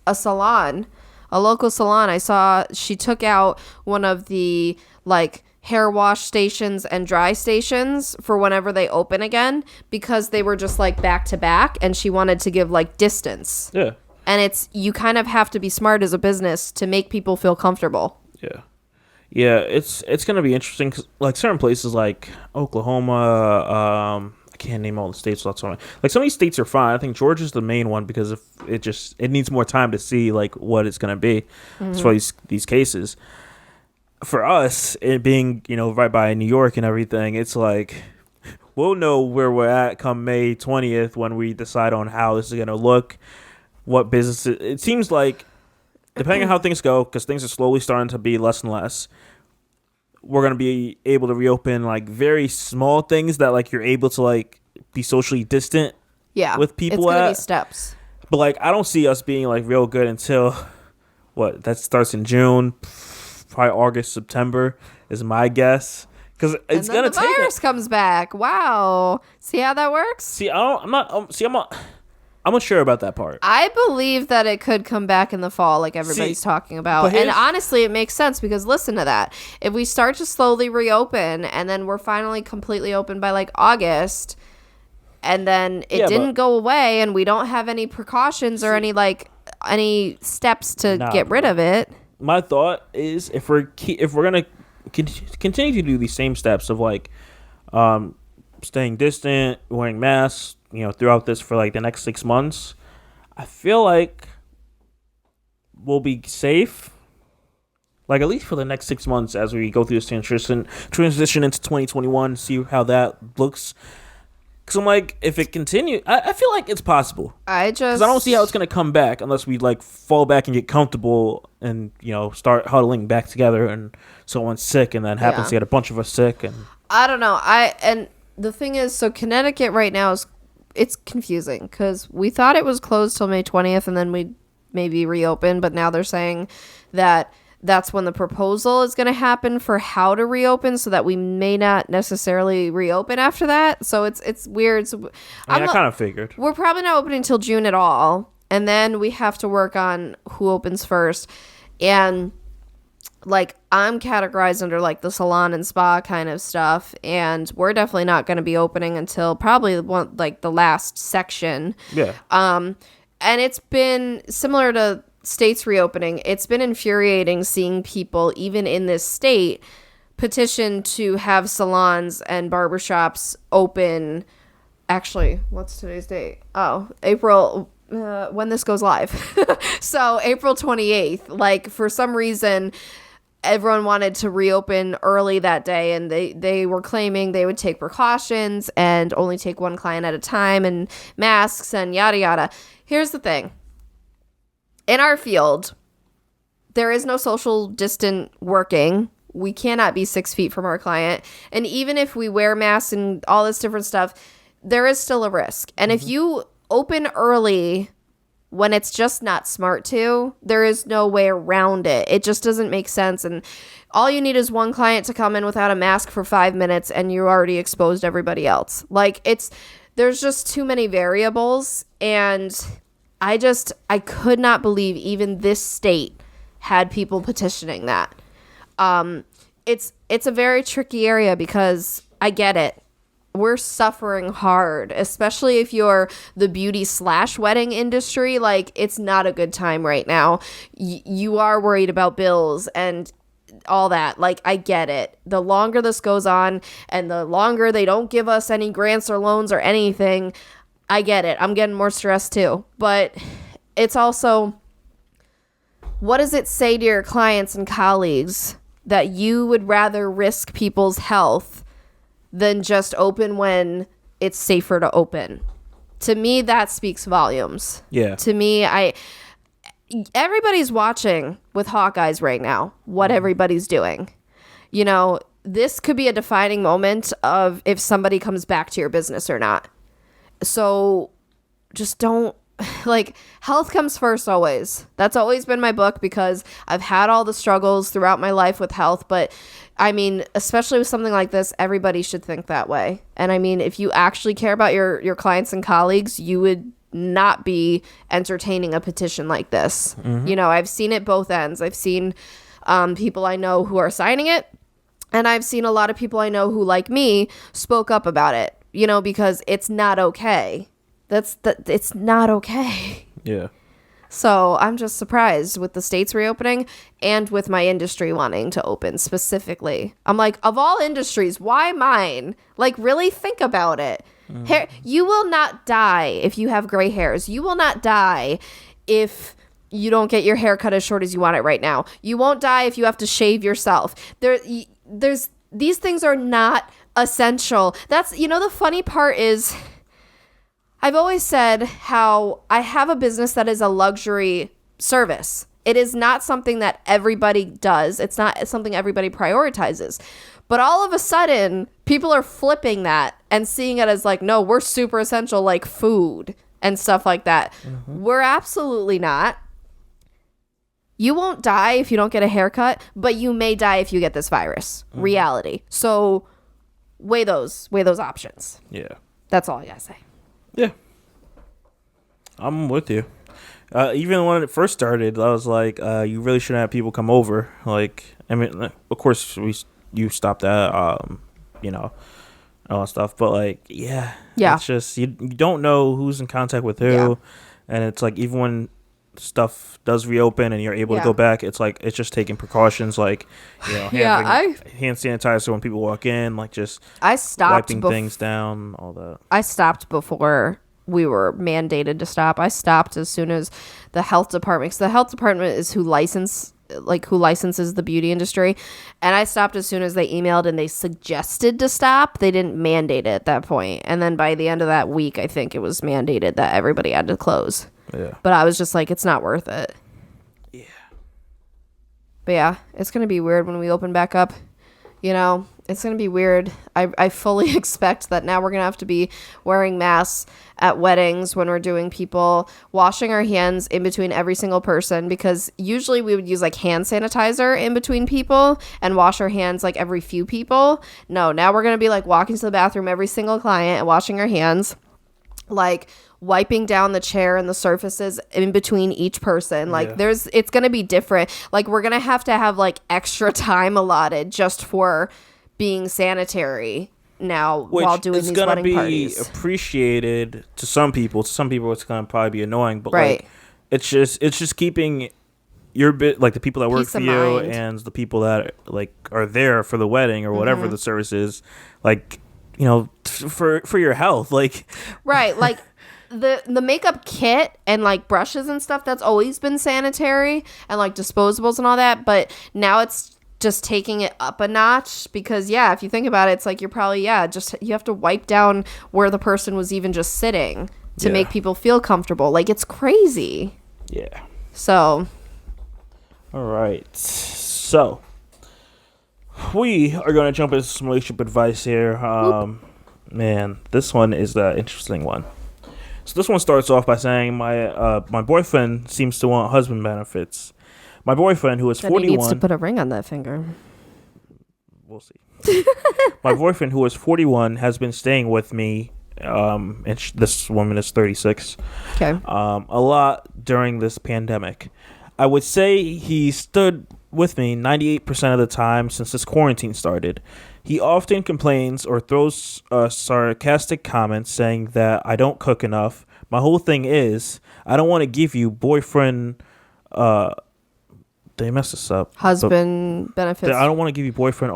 a salon, a local salon. I saw she took out one of the like hair wash stations and dry stations for whenever they open again because they were just like back to back, and she wanted to give like distance. Yeah. And you kind of have to be smart as a business to make people feel comfortable. Yeah. Yeah, it's going to be interesting 'cause, like, certain places like Oklahoma, I can't name all the states. Like, some of these states are fine. I think Georgia's the main one because if it needs more time to see, like, what it's going to be as far as these cases. For us, it being, right by New York and everything, it's like we'll know where we're at come May 20th when we decide on how this is going to look. What businesses? It seems like, depending on how things go, because things are slowly starting to be less and less, we're going to be able to reopen, like, very small things that, like, you're able to, like, be socially distant with people. It's going to be steps. But, like, I don't see us being, like, real good until, that starts in June, probably August, September is my guess. Because it's going to take... the virus comes back. Wow. See how that works? See, I'm not sure about that part. I believe that it could come back in the fall, like everybody's talking about. And honestly, it makes sense because listen to that. If we start to slowly reopen and then we're finally completely open by like August, and then it didn't go away and we don't have any precautions or any steps to get rid of it. My thought is if we're going to continue to do these same steps of like staying distant, wearing masks, throughout this for like the next 6 months, I feel like we'll be safe. Like at least for the next 6 months as we go through this transition into 2021, see how that looks. Because I'm like, if it continues, I feel like it's possible. Because I don't see how it's going to come back unless we like fall back and get comfortable and, start huddling back together and someone's sick and then happens to get a bunch of us sick. And I don't know. And the thing is, so Connecticut right now it's confusing because we thought it was closed till May 20th and then we'd maybe reopen, but now they're saying that that's when the proposal is going to happen for how to reopen so that we may not necessarily reopen after that. So it's weird. So I kind of figured. We're probably not opening until June at all. And then we have to work on who opens first. And like I'm categorized under like the salon and spa kind of stuff, and we're definitely not going to be opening until probably the last section. Yeah. And it's been similar to states reopening. It's been infuriating seeing people even in this state petition to have salons and barbershops open. Actually, what's today's date? Oh, April. When this goes live. So April 28th. Like for some reason, everyone wanted to reopen early that day, and they were claiming they would take precautions and only take one client at a time and masks and yada yada. Here's the thing. In our field, there is no social distant working. We cannot be 6 feet from our client. And even if we wear masks and all this different stuff, there is still a risk. And if you open early when it's just not smart to, there is no way around it. It just doesn't make sense. And all you need is one client to come in without a mask for 5 minutes and you already exposed everybody else. Like there's just too many variables. And I could not believe even this state had people petitioning that. It's a very tricky area because I get it. We're suffering hard, especially if you're the beauty/wedding industry. Like, it's not a good time right now. You are worried about bills, and all that. Like, I get it. The longer this goes on and the longer they don't give us any grants or loans or anything, I get it. I'm getting more stressed too. But it's also, what does it say to your clients and colleagues that you would rather risk people's health than just open when it's safer to open? To me, that speaks volumes. Yeah. To me, everybody's watching with Hawkeyes right now, what everybody's doing. You know, this could be a defining moment of if somebody comes back to your business or not. So just don't, like, health comes first always. That's always been my book because I've had all the struggles throughout my life with health. But I mean, especially with something like this, everybody should think that way. And I mean, if you actually care about your clients and colleagues, you would not be entertaining a petition like this. Mm-hmm. You know, I've seen it both ends. I've seen people I know who are signing it, and I've seen a lot of people I know who, like me, spoke up about it, you know, because it's not okay. It's not okay. Yeah. So I'm just surprised with the states reopening and with my industry wanting to open specifically. I'm like, of all industries, why mine? Like, really think about it. Hair, you will not die if you have gray hairs. You will not die if you don't get your hair cut as short as you want it right now. You won't die if you have to shave yourself. These things are not essential. That's, you know, the funny part is, I've always said how I have a business that is a luxury service. It is not something that everybody does. It's not something everybody prioritizes. But all of a sudden, people are flipping that and seeing it as like, no, we're super essential, like food and stuff like that. Mm-hmm. We're absolutely not. You won't die if you don't get a haircut, but you may die if you get this virus. Mm-hmm. Reality. So weigh those options. Yeah. That's all I gotta say. Yeah. I'm with you. Even when it first started, I was like, you really shouldn't have people come over. Like, I mean, of course, you stopped that, you know, all that stuff. But, like, yeah. It's just, you don't know who's in contact with who. Yeah. And it's like, even when stuff does reopen and you're able to go back, it's like, it's just taking precautions, like, you know, having hand sanitizer when people walk in, like, just wiping things down, all that. I stopped before we were mandated to stop. I stopped as soon as the health department, because the health department is who licenses the beauty industry, and I stopped as soon as they emailed and they suggested to stop. They didn't mandate it at that point. And then by the end of that week, I think it was mandated that everybody had to close. Yeah. But I was just like, it's not worth it. Yeah. But yeah, it's going to be weird when we open back up. You know, it's going to be weird. I fully expect that now we're going to have to be wearing masks at weddings when we're doing people, washing our hands in between every single person, because usually we would use like hand sanitizer in between people and wash our hands like every few people. No, now we're going to be like walking to the bathroom every single client and washing our hands, like wiping down the chair and the surfaces in between each person. Like it's going to be different. Like we're going to have like extra time allotted just for being sanitary now. Which while doing these wedding parties. It's going to be appreciated to some people. To some people it's going to probably be annoying, but like it's just keeping your bit, like the people that work for you and the people that like are there for the wedding or whatever the service is, like, you know, for your health, like like the makeup kit and like brushes and stuff, that's always been sanitary, and like disposables and all that, but now it's just taking it up a notch because if you think about it, it's like you're probably just you have to wipe down where the person was even just sitting to make people feel comfortable. Like, it's crazy. So all right, so we are going to jump into some relationship advice here. Man, this one is the interesting one. So this one starts off by saying, my boyfriend seems to want husband benefits. My boyfriend, who is 41... He needs to put a ring on that finger. We'll see. My boyfriend, who is 41, has been staying with me, and this woman is 36, a lot during this pandemic. I would say he stood with me 98% of the time since this quarantine started. He often complains or throws sarcastic comments saying that I don't cook enough. My whole thing is, I don't want to give you boyfriend they messed us up. Husband benefits. I don't want to give you boyfriend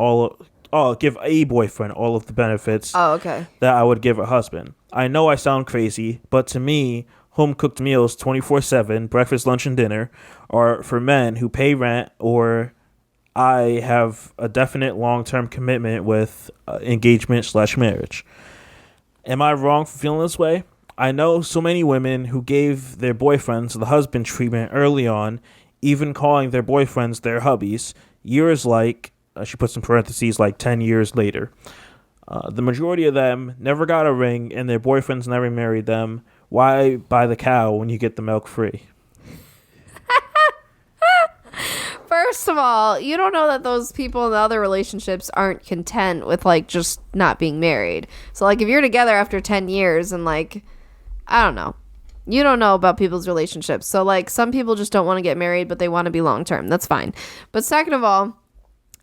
give a boyfriend all of the benefits. Oh, okay. That I would give a husband. I know I sound crazy, but to me, home cooked meals 24/7, breakfast, lunch, and dinner, are for men who pay rent or I have a definite long-term commitment with engagement/marriage. Am I wrong for feeling this way? I know so many women who gave their boyfriends the husband treatment early on, even calling their boyfriends their hubbies, years like, she puts in parentheses, like 10 years later. The majority of them never got a ring and their boyfriends never married them. Why buy the cow when you get the milk free? First of all, you don't know that those people in the other relationships aren't content with like just not being married. So like if you're together after 10 years and like, I don't know. You don't know about people's relationships. So like some people just don't want to get married, but they want to be long term. That's fine. But second of all,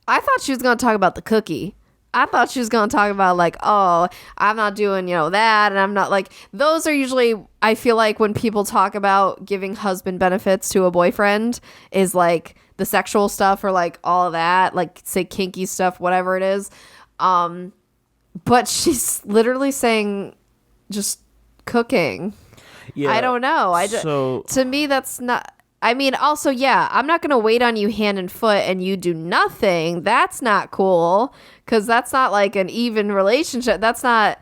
I thought she was going to talk about the cookie. I thought she was going to talk about like, oh, I'm not doing, that. And I'm not like, those are usually, I feel like when people talk about giving husband benefits to a boyfriend is like the sexual stuff or like all of that, like say kinky stuff, whatever it is. But she's literally saying just cooking. Yeah. I don't know. To me, that's not. I mean, also, yeah, I'm not going to wait on you hand and foot and you do nothing. That's not cool because that's not like an even relationship. That's not,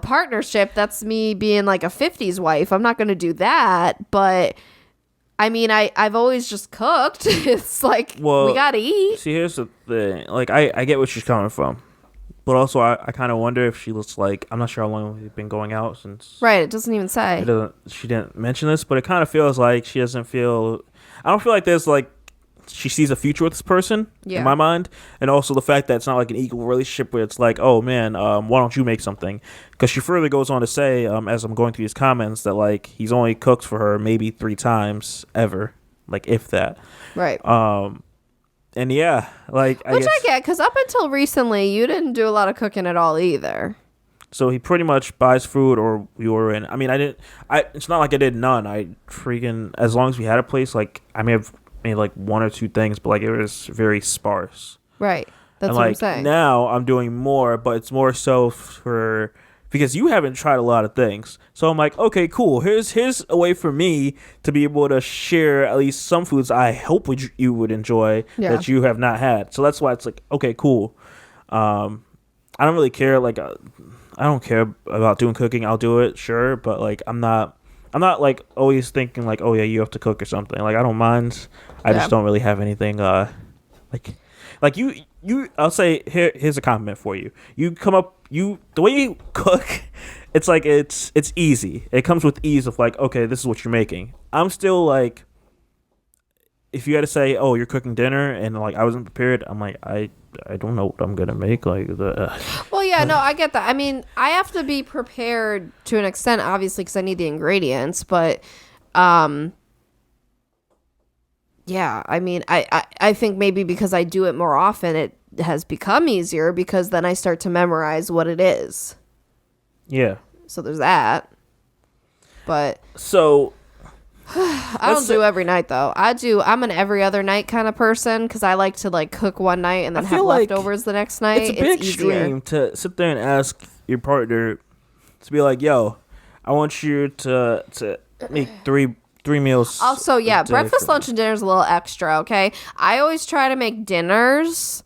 partnership. That's me being like a 50s wife. I'm not going to do that. But I mean, I've always just cooked. It's like, we got to eat. See, here's the thing. Like, I get where she's coming from. But also, I kind of wonder if she looks like, I'm not sure how long we've been going out since. Right, it doesn't even say. She didn't mention this, but it kind of feels like she doesn't feel. I don't feel like there's like she sees a future with this person in my mind, and also the fact that it's not like an equal relationship where it's like, oh man, why don't you make something? Because she further goes on to say, as I'm going through these comments, that like he's only cooked for her maybe 3 times ever, like if that. Right. And yeah, like I get, because up until recently, you didn't do a lot of cooking at all either. So he pretty much buys food or we order in. I mean, it's not like I did none. As long as we had a place, like I may have made like 1 or 2 things, but like it was very sparse. Right. That's and, what like, I'm saying. Now I'm doing more, but it's more so because you haven't tried a lot of things. So I'm like, okay, cool. Here's a way for me to be able to share at least some foods I hope you would enjoy that you have not had. So that's why it's like, okay, cool. I don't really care. Like, I don't care about doing cooking. I'll do it, sure. But like, I'm not like always thinking like, oh yeah, you have to cook or something. Like, I don't mind. I just don't really have anything. Like you. I'll say here's a compliment for you. You come up. The way you cook, it's like it's easy. It comes with ease of like, okay, this is what you're making. I'm still like, if you had to say, oh, you're cooking dinner, and like I wasn't prepared, I'm like, I don't know what I'm gonna make. Like Well, yeah, no, I get that. I mean, I have to be prepared to an extent, obviously, because I need the ingredients. But, yeah, I mean, I think maybe because I do it more often, it has become easier because then I start to memorize what it is. Yeah. So there's that. But so I don't do every night though. I'm an every other night kind of person because I like to like cook one night and then have leftovers the next night. It's a bit extreme to sit there and ask your partner to be like, yo, I want you to make three meals. Also, yeah, breakfast, lunch, and dinner is a little extra, okay? I always try to make dinners,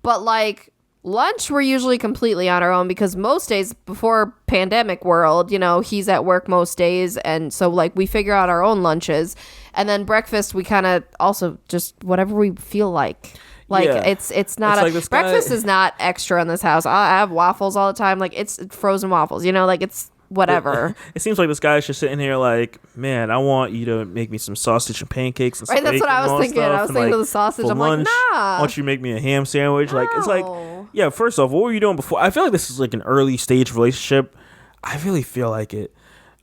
but like lunch we're usually completely on our own because most days before pandemic world, he's at work most days, and so like we figure out our own lunches, and then breakfast we kind of also just whatever we feel like. Like it's not breakfast is not extra in this house. I have waffles all the time. Like it's frozen waffles, like it's whatever. It seems like this guy's just sitting here like, man, I want you to make me some sausage and pancakes and right, that's what I was thinking. I was thinking of the sausage. I'm lunch, like, nah. I want you to make me a ham sandwich. No. Like, it's like, yeah, first off, what were you doing before? I feel like this is like an early stage relationship. I really feel like it.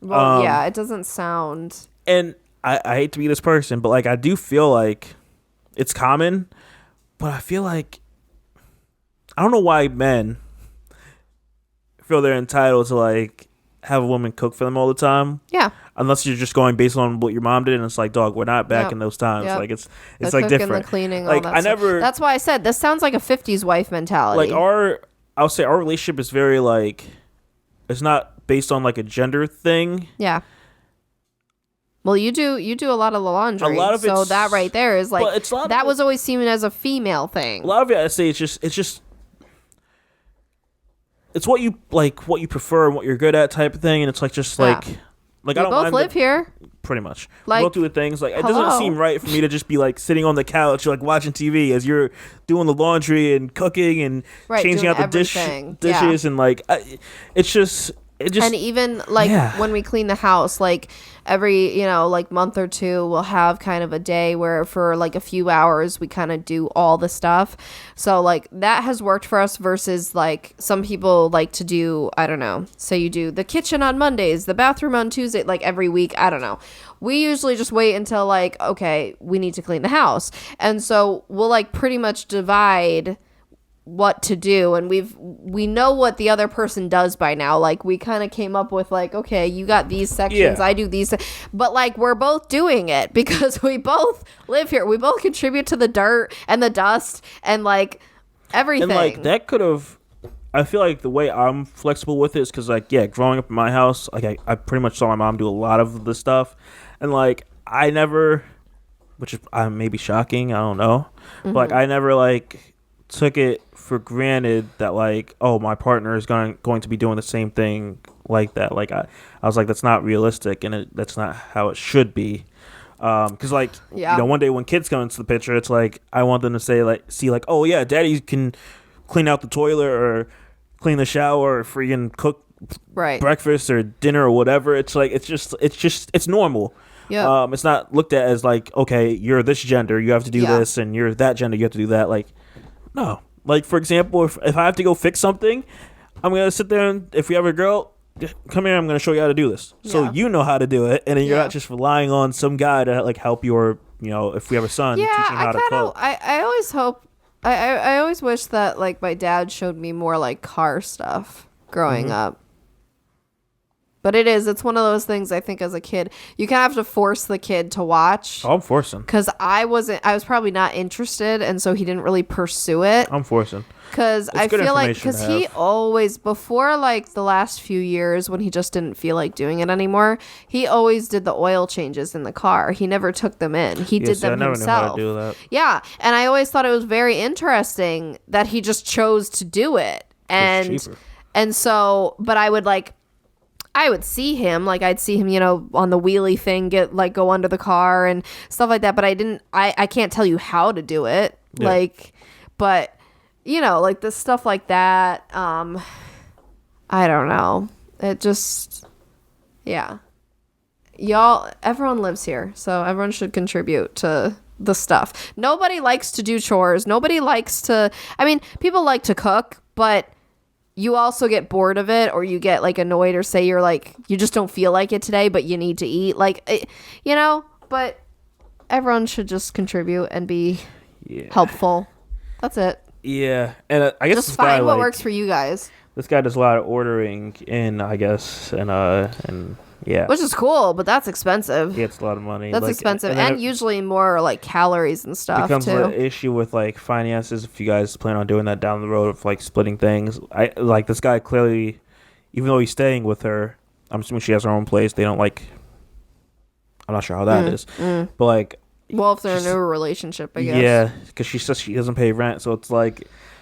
Well, yeah, it doesn't sound. And I hate to be this person, but like, I do feel like it's common, but I feel like, I don't know why men feel they're entitled to like, have a woman cook for them all the time. Yeah. Unless you're just going based on what your mom did, and it's like, dog, we're not back in those times. Yep. Like it's the like cooking, different. The cleaning, like all that stuff. That's why I said this sounds like a 50s wife mentality. Like I'll say our relationship is very like, it's not based on like a gender thing. Yeah. Well, you do a lot of the laundry. A lot of so that right there is like that was always seen as a female thing. A lot of it, I say, it's just it's what you like, what you prefer, and what you're good at, type of thing. And it's like just like we I don't both live here. Pretty much, like, we both do the things. Like it doesn't seem right for me to just be like sitting on the couch, like watching TV as you're doing the laundry and cooking and changing out the dishes and like it's just. And even like when we clean the house, like every like month or two, we'll have kind of a day where for like a few hours we kind of do all the stuff. So like that has worked for us versus like some people like to do, I don't know, say you do the kitchen on Mondays, the bathroom on Tuesday, like every week. I don't know. We usually just wait until like, okay, we need to clean the house. And so we'll like pretty much divide what to do, and we know what the other person does by now. Like we kind of came up with like, okay, you got these sections, I do these, but like we're both doing it because we both live here, we both contribute to the dirt and the dust and like everything. And like that could have, I feel like the way I'm flexible with it is because like growing up in my house, like I pretty much saw my mom do a lot of the stuff, and like I never, which is maybe shocking, I don't know, but like I never like took it for granted that like, oh, my partner is going to be doing the same thing like that. Like I was like, that's not realistic, and that's not how it should be. Because like one day when kids come into the picture, it's like I want them to see like, oh yeah, daddy can clean out the toilet or clean the shower or freaking cook breakfast or dinner or whatever. It's like it's normal. Yeah. It's not looked at as like, okay, you're this gender, you have to do this, and you're that gender, you have to do that. Like, no. Like, for example, if I have to go fix something, I'm going to sit there and if we have a girl, come here, I'm going to show you how to do this. So you know how to do it, and then you're not just relying on some guy to, like, help you, or, if we have a son, teach him how to cook. I always hope, I always wish that, like, my dad showed me more, like, car stuff growing up. But it's one of those things, I think, as a kid, you kind of have to force the kid to watch. Oh, I'm forcing. Because I was probably not interested, and so he didn't really pursue it. I'm forcing. Because I feel like, because he always, before like the last few years when he just didn't feel like doing it anymore, he always did the oil changes in the car. He never took them in. He did them himself. I never knew how to do that. Yeah. And I always thought it was very interesting that he just chose to do it. And so, but I would see him, I'd see him, on the wheelie thing, go under the car and stuff like that. But I can't tell you how to do it. Yeah. But the stuff like that, I don't know. It just, y'all, everyone lives here. So everyone should contribute to the stuff. Nobody likes to do chores. Nobody likes to, people like to cook, but you also get bored of it, or you get annoyed, or say you're you just don't feel like it today, but you need to eat, but everyone should just contribute and be helpful. That's it. Yeah. And I guess just find what works for you guys. This guy does a lot of ordering in, I guess, and yeah, which is cool, but that's expensive. Yeah, it's a lot of money. That's expensive, and usually more calories and stuff. Becomes too. an issue with finances if you guys plan on doing that down the road of splitting things. I this guy clearly, even though he's staying with her, I'm assuming she has her own place. They don't I'm not sure how that is, but well, if they're in a relationship, I guess. Yeah, because she says she doesn't pay rent, so it's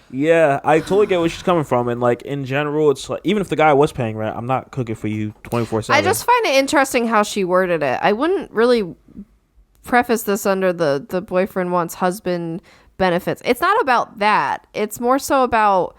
yeah, I totally get where she's coming from, and in general, it's even if the guy was paying rent, I'm not cooking for you 24/7. I just find it interesting how she worded it. I wouldn't really preface this under the boyfriend wants husband benefits. It's not about that. It's more so about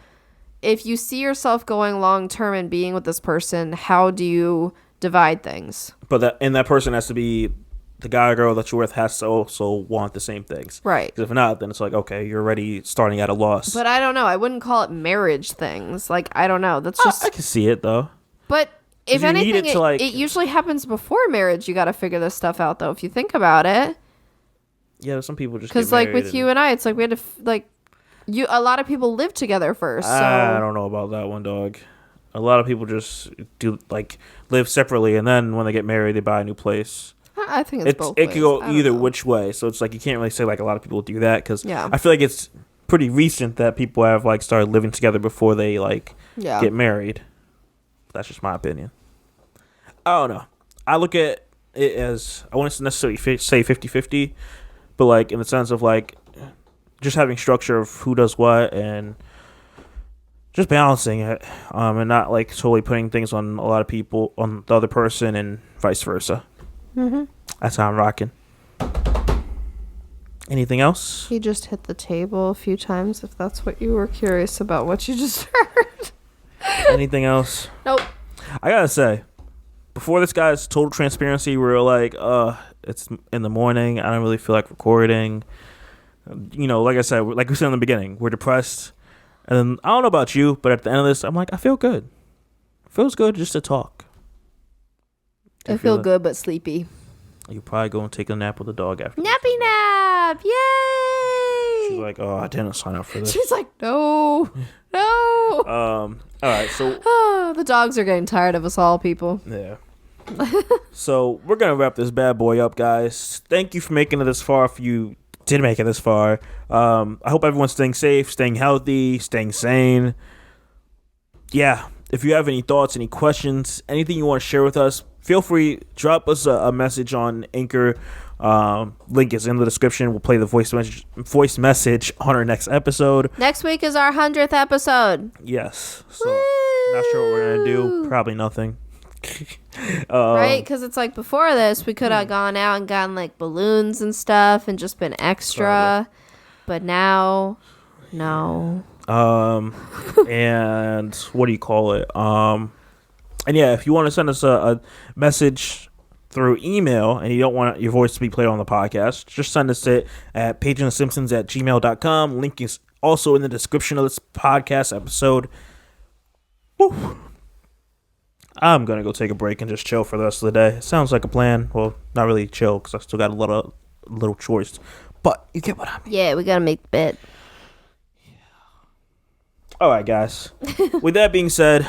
if you see yourself going long term and being with this person, how do you divide things? But that person has to be. The guy or girl that you're with has to also want the same things. Right. Because if not, then it's okay, you're already starting at a loss. But I don't know. I wouldn't call it marriage things. I don't know. That's just... I can see it, though. But if anything, it usually happens before marriage. You got to figure this stuff out, though, if you think about it. Yeah, some people just because with you and I, it's we had to... a lot of people live together first. So. I don't know about that one, dog. A lot of people just do like live separately, and then when they get married, they buy a new place. I think it's both It ways. could go I don't either know. which way. So it's like you can't really say like a lot of people do that because Yeah. I feel like it's pretty recent that people have like started living together before they like Yeah. get married. That's just my opinion. I don't know. I look at it as I wouldn't necessarily say 50-50, but like in the sense of like just having structure of who does what and just balancing it, and not like totally putting things on a lot of people on the other person and vice versa. Mm-hmm. That's how I'm rocking. Anything else? He just hit the table a few times. If that's what you were curious about, what you just heard. Anything else? Nope. I gotta say, before this guy's total transparency, we were like, it's in the morning. I don't really feel like recording. You know, like I said, like we said in the beginning, we're depressed. And then, I don't know about you, but at the end of this, I'm like, I feel good. It feels good just to talk. Do I you feel that? good but sleepy. You probably go and take a nap with the dog after. Nappy nap! Yay! She's like, I didn't sign up for this. She's like, no. All right, so The dogs are getting tired of us all, people. yeah. So we're gonna wrap this bad boy up, guys. Thank you for making it this far. If you did make it this far, I hope everyone's staying safe, staying healthy, staying sane. Yeah. If you have any thoughts, any questions, anything you want to share with us, feel free, drop us a message on Anchor. Link is in the description. We'll play the voice message on our next episode. Next week is our 100th episode. Yes. So not sure what we're gonna do. Probably nothing. Right? Because it's like before this, we could have gone out and gotten like balloons and stuff and just been extra. But now, no. And what do you call it? And yeah, if you want to send us a message through email and you don't want your voice to be played on the podcast, just send us it at PagingTheSimpsons@gmail.com. Link is also in the description of this podcast episode. Woo. I'm going to go take a break and just chill for the rest of the day. Sounds like a plan. Well, not really chill because I still got a little chores. But you get what I mean. Yeah, we got to make the bed. All right, guys. With that being said,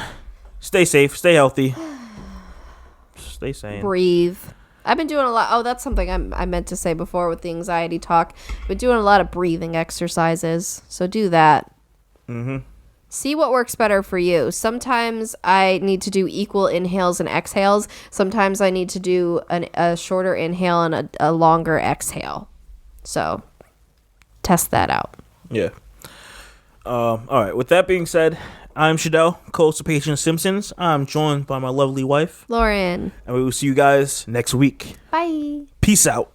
stay safe, stay healthy, stay sane. Breathe. I've been doing a lot. Oh, that's something I meant to say before with the anxiety talk. Been doing a lot of breathing exercises. So do that. Mm-hmm. See what works better for you. Sometimes I need to do equal inhales and exhales. Sometimes I need to do a shorter inhale and a longer exhale. So test that out. Yeah. All right. With that being said, I'm Shadell, co-host of PagingTheSimpsons. I'm joined by my lovely wife, Lauren. and we will see you guys next week. Bye. Peace out.